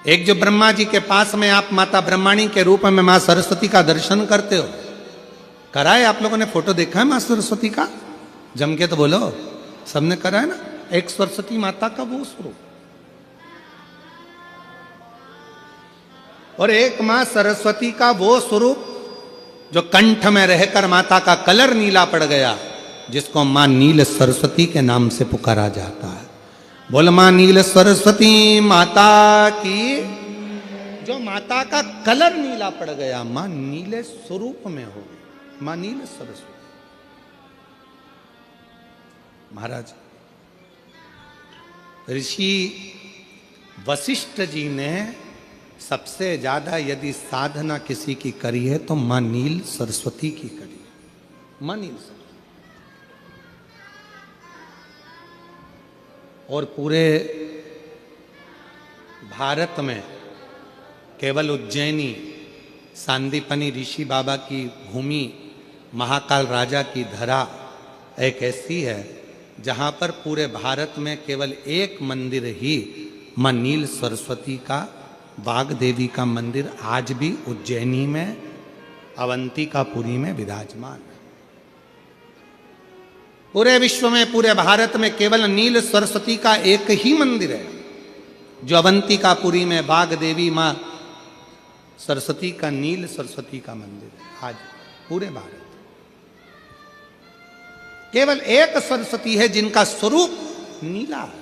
एक जो ब्रह्मा जी के पास में आप माता ब्रह्माणी के रूप में मां सरस्वती का दर्शन करते हो, कराए आप लोगों ने? फोटो देखा है मां सरस्वती का? जम के तो बोलो, सबने करा है ना? एक सरस्वती माता का वो स्वरूप, और एक मां सरस्वती का वो स्वरूप जो कंठ में रहकर माता का कलर नीला पड़ गया, जिसको मां नील सरस्वती के नाम से पुकारा जाता है। बोल मां नील सरस्वती माता की। जो माता का कलर नीला पड़ गया, मां नीले स्वरूप में हो गई, मां नील सरस्वती। महाराज, ऋषि वशिष्ठ जी ने सबसे ज्यादा यदि साधना किसी की करी है तो मां नील सरस्वती की करी है। मां नील सरस्वती। और पूरे भारत में केवल उज्जैनी सांदीपनी ऋषि बाबा की भूमि, महाकाल राजा की धरा एक ऐसी है जहां पर पूरे भारत में केवल एक मंदिर ही मां नील सरस्वती का, वाग देवी का मंदिर आज भी उज्जैनी में अवंतिकापुरी में विराजमान है। पूरे विश्व में, पूरे भारत में केवल नील सरस्वती का एक ही मंदिर है जो अवंतिकापुरी में वाग देवी मां सरस्वती का, नील सरस्वती का मंदिर है। आज पूरे भारत केवल एक सरस्वती है जिनका स्वरूप नीला है,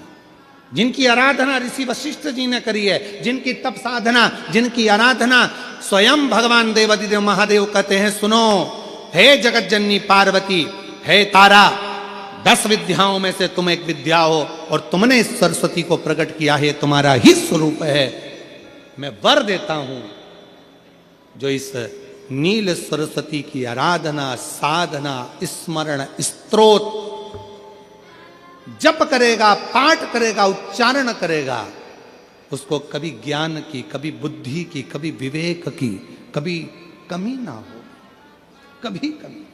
जिनकी आराधना ऋषि वशिष्ठ जी ने करी है, जिनकी तप साधना, जिनकी आराधना स्वयं भगवान देवाधिदेव महादेव कहते हैं, सुनो हे जगत जननी पार्वती, हे तारा, 10 विद्याओं में से तुम एक विद्या हो और तुमने इस सरस्वती को प्रकट किया है, तुम्हारा ही स्वरूप है। मैं वर देता हूं जो इस नील सरस्वती की आराधना, साधना, स्मरण, स्तोत्र जप करेगा, पाठ करेगा, उच्चारण करेगा, उसको कभी ज्ञान की, कभी बुद्धि की, कभी विवेक की, कभी कमी ना हो, कभी कमी।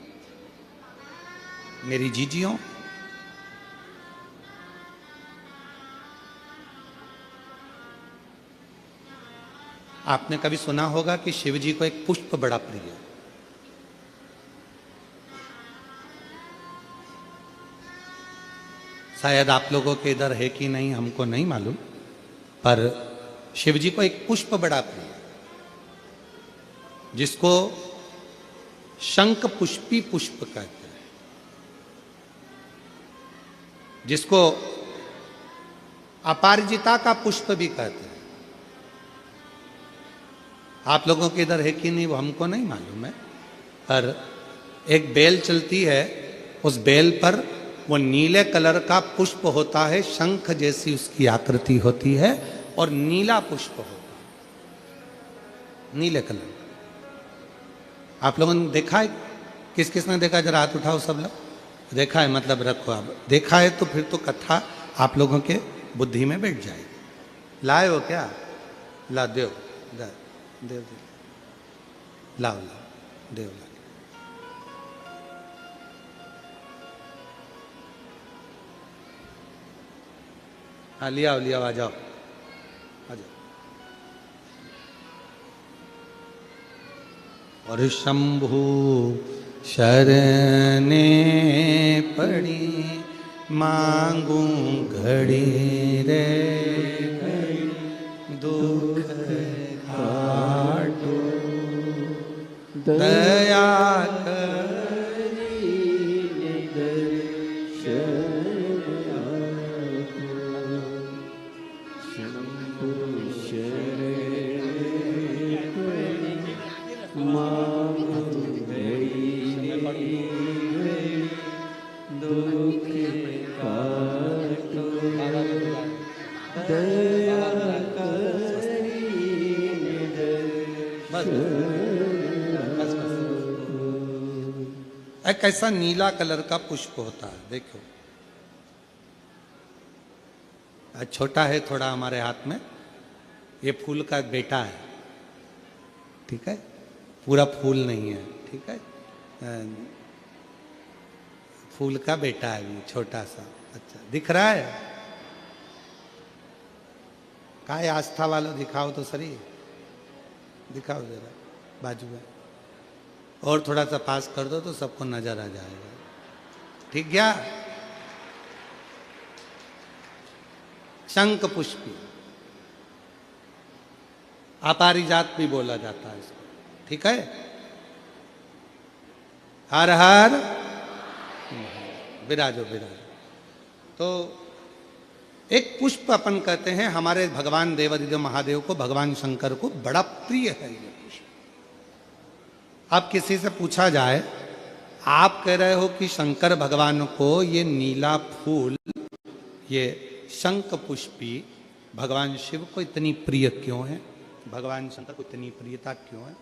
मेरी जीजियों, आपने कभी सुना होगा कि शिव जी को एक पुष्प बड़ा प्रिय है। शायद आप लोगों के इधर है कि नहीं हमको नहीं मालूम, पर शिव जी को एक पुष्प बड़ा प्रिय है जिसको शंख पुष्पी पुष्प कहते हैं, जिसको अपारिजिता का पुष्प भी कहते हैं। आप लोगों के इधर है कि नहीं वो हमको नहीं मालूम है, पर एक बेल चलती है, उस बेल पर वो नीले कलर का पुष्प होता है, शंख जैसी उसकी आकृति होती है और नीला पुष्प होता है, नीले कलर। आप लोगों ने देखा है? किस किस ने देखा? जरा हाथ उठाओ सब लोग। देखा है मतलब रखो, आप देखा है तो फिर तो कथा आप लोगों के बुद्धि में बैठ जाएगी। लाए हो क्या? ला देव, देव देव, लाओ लाओ देव ला। हाँ लिया आ जाओ आ जाओ। और शंभु शरणे पड़ी मांगू घड़ी रे दुख काटो दया एक ऐसा नीला कलर का पुष्प होता है, देखो छोटा है थोड़ा हमारे हाथ में, ये फूल का बेटा है, ठीक है, पूरा फूल नहीं है, ठीक है, फूल का बेटा है ये छोटा सा। अच्छा दिख रहा है? का है आस्था वालों दिखाओ तो सही, दिखाओ जरा बाजू में, और थोड़ा सा पास कर दो तो सबको नजर आ जाएगा, ठीक क्या? शंख पुष्पी, अपारिजात भी बोला जाता है इसको, ठीक है। हर हर विराजो विराजो। तो एक पुष्प अपन कहते हैं हमारे भगवान देवादिदेव महादेव को, भगवान शंकर को बड़ा प्रिय है ये पुष्प। अब किसी से पूछा जाए, आप कह रहे हो कि शंकर भगवान को ये नीला फूल, ये शंख पुष्पी भगवान शिव को इतनी प्रिय क्यों है, भगवान शंकर को इतनी प्रियता क्यों है,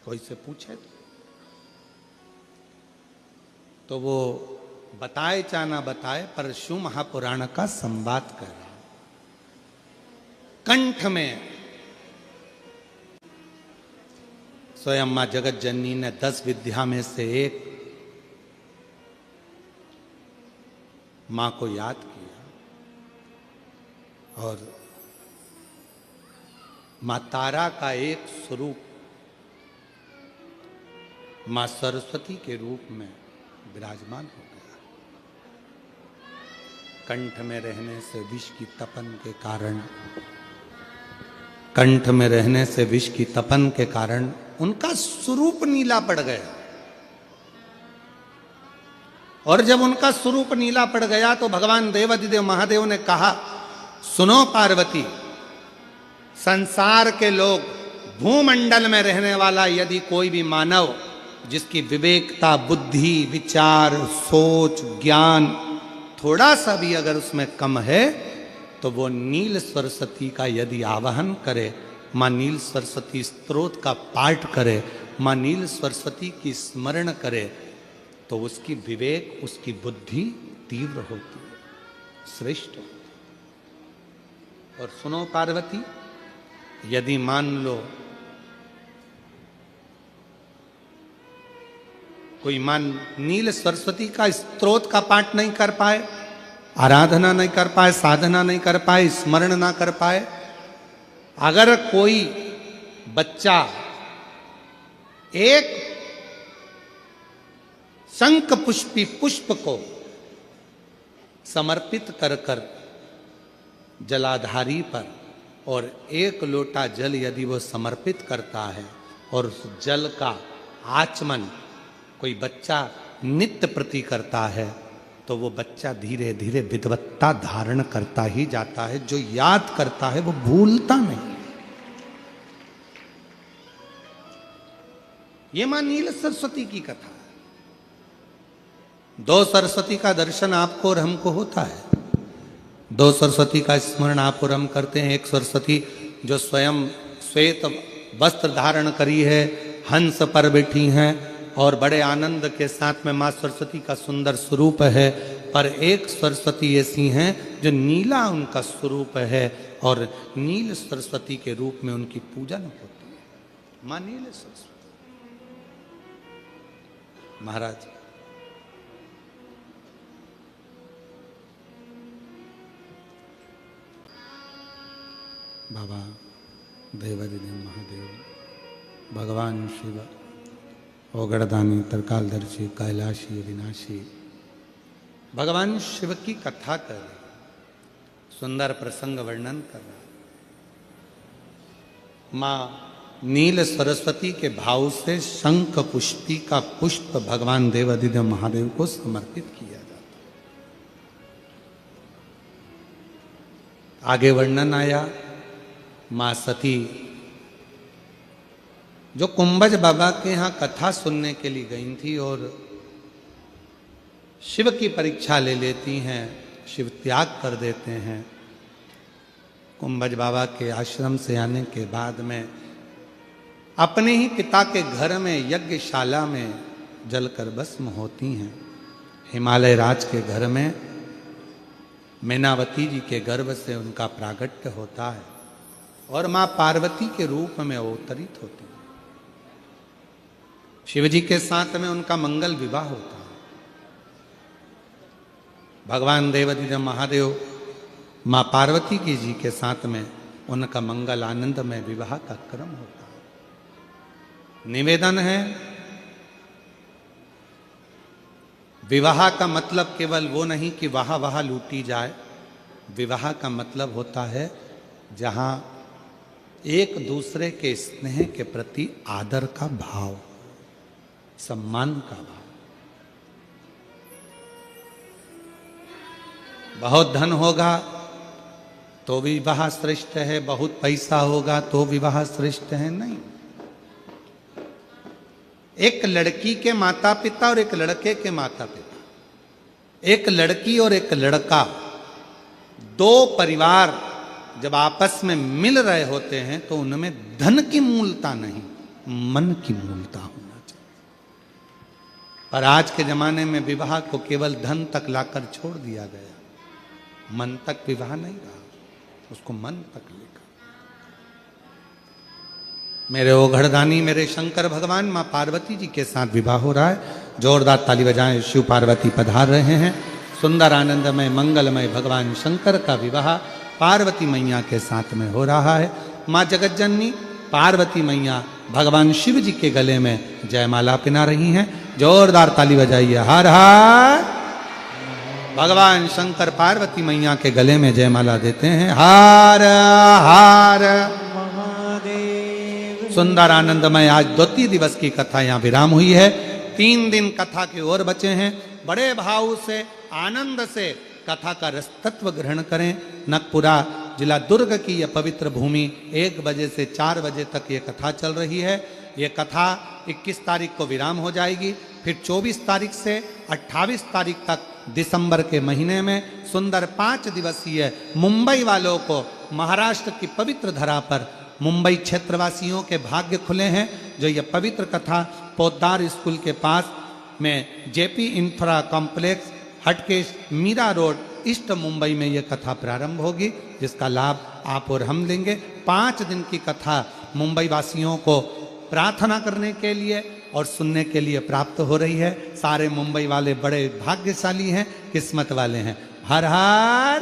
कोई से पूछे तो वो बताए चाहे ना बताए पर शिव महापुराण का संवाद कर रहा है। कंठ में स्वयं मां जगत जननी ने 10 विद्या में से एक मां को याद किया, और मां तारा का एक स्वरूप मां सरस्वती के रूप में विराजमान हो गया। कंठ में रहने से विष की तपन के कारण, कंठ में रहने से विष की तपन के कारण उनका स्वरूप नीला पड़ गया, और जब उनका स्वरूप नीला पड़ गया तो भगवान देवादिदेव महादेव ने कहा, सुनो पार्वती, संसार के लोग, भूमंडल में रहने वाला यदि कोई भी मानव जिसकी विवेकता, बुद्धि, विचार, सोच, ज्ञान थोड़ा सा भी अगर उसमें कम है तो वो नील सरस्वती का यदि आवाहन करे, मां नील सरस्वती स्तोत्र का पाठ करे, मां नील सरस्वती की स्मरण करे, तो उसकी विवेक, उसकी बुद्धि तीव्र होती है, श्रेष्ठ होती है। और सुनो पार्वती, यदि मान लो कोई मान नील सरस्वती का स्तोत्र का पाठ नहीं कर पाए, आराधना नहीं कर पाए, साधना नहीं कर पाए, स्मरण ना कर पाए, अगर कोई बच्चा एक शंख पुष्पी पुष्प को समर्पित कर कर जलाधारी पर, और 1 लोटा जल यदि वो समर्पित करता है और उस जल का आचमन कोई बच्चा नित्य प्रति करता है, तो वो बच्चा धीरे धीरे विद्वत्ता धारण करता ही जाता है। जो याद करता है वो भूलता नहीं। ये मां नील सरस्वती की कथा है। 2 सरस्वती का दर्शन आपको और हमको होता है, 2 सरस्वती का स्मरण आप और हम करते हैं। एक सरस्वती जो स्वयं श्वेत वस्त्र धारण करी है, हंस पर बैठी हैं और बड़े आनंद के साथ में मां सरस्वती का सुंदर स्वरूप है, पर एक सरस्वती ऐसी हैं जो नीला उनका स्वरूप है और नील सरस्वती के रूप में उनकी पूजन होती है। मां नील सरस्वती। महाराज बाबा देवादिदेव महादेव, भगवान शिव, ओगड़दानी, त्रिकालदर्शी, कैलाशी, विनाशी, भगवान शिव की कथा कर रहे, सुंदर प्रसंग वर्णन कर रहा। माँ नील सरस्वती के भाव से शंख पुष्पी का पुष्प भगवान देवादिदेव महादेव को समर्पित किया जाता। आगे वर्णन आया, माँ सती जो कुंभज बाबा के यहाँ कथा सुनने के लिए गई थी और शिव की परीक्षा ले लेती हैं, शिव त्याग कर देते हैं। कुंभज बाबा के आश्रम से आने के बाद में अपने ही पिता के घर में यज्ञशाला में जलकर भस्म होती हैं। हिमालय राज के घर में मैनावती जी के गर्भ से उनका प्रागट्य होता है और मां पार्वती के रूप में अवतरित होती है। शिव जी के साथ में उनका मंगल विवाह होता है। भगवान देवादिदेव महादेव मां पार्वती की जी के साथ में उनका मंगल आनंद में विवाह का क्रम होता है। निवेदन है, विवाह का मतलब केवल वो नहीं कि वाह लूटी जाए। विवाह का मतलब होता है जहां एक दूसरे के स्नेह के प्रति आदर का भाव, सम्मान का भाव। बहुत धन होगा तो विवाह श्रेष्ठ है, बहुत पैसा होगा तो विवाह श्रेष्ठ है, नहीं। एक लड़की के माता पिता और एक लड़के के माता पिता, एक लड़की और एक लड़का, दो परिवार जब आपस में मिल रहे होते हैं तो उनमें धन की मूलता नहीं, मन की मूलता होना चाहिए। पर आज के जमाने में विवाह को केवल धन तक लाकर छोड़ दिया गया, मन तक विवाह नहीं रहा, उसको मन तक लेकर। मेरे ओघड़दानी, मेरे शंकर भगवान मां पार्वती जी के साथ विवाह हो रहा है। जोरदार ताली बजाएं, शिव पार्वती पधार रहे हैं। सुंदर आनंदमय मंगलमय भगवान शंकर का विवाह पार्वती मैया के साथ में हो रहा है। मां जगज्जननी पार्वती मैया भगवान शिव जी के गले में जयमाला पहना रही हैं। जोरदार ताली बजाइए, हर हर। भगवान शंकर पार्वती मैया के गले में जयमाला देते हैं, हर हर महादेव। सुंदर आनंदमय आज द्वितीय दिवस की कथा यहाँ विराम हुई है। 3 दिन कथा के और बचे हैं। बड़े भाव से, आनंद से कथा का रस तत्व ग्रहण करें। नकपुरा जिला दुर्ग की यह पवित्र भूमि 1 बजे से 4 बजे तक ये कथा चल रही है। ये कथा 21 तारीख को विराम हो जाएगी। फिर 24 तारीख से 28 तारीख तक दिसंबर के महीने में सुंदर 5 दिवसीय मुंबई वालों को महाराष्ट्र की पवित्र धरा पर मुंबई क्षेत्रवासियों के भाग्य खुले हैं। जो ये पवित्र कथा पोद्दार स्कूल के पास में JP infra complex, Hatkesh, Mira road, east Mumbai में यह कथा प्रारंभ होगी, जिसका लाभ आप और हम लेंगे। 5 दिन की कथा मुंबई वासियों को प्रार्थना करने के लिए और सुनने के लिए प्राप्त हो रही है। सारे मुंबई वाले बड़े भाग्यशाली हैं, किस्मत वाले हैं। हर हर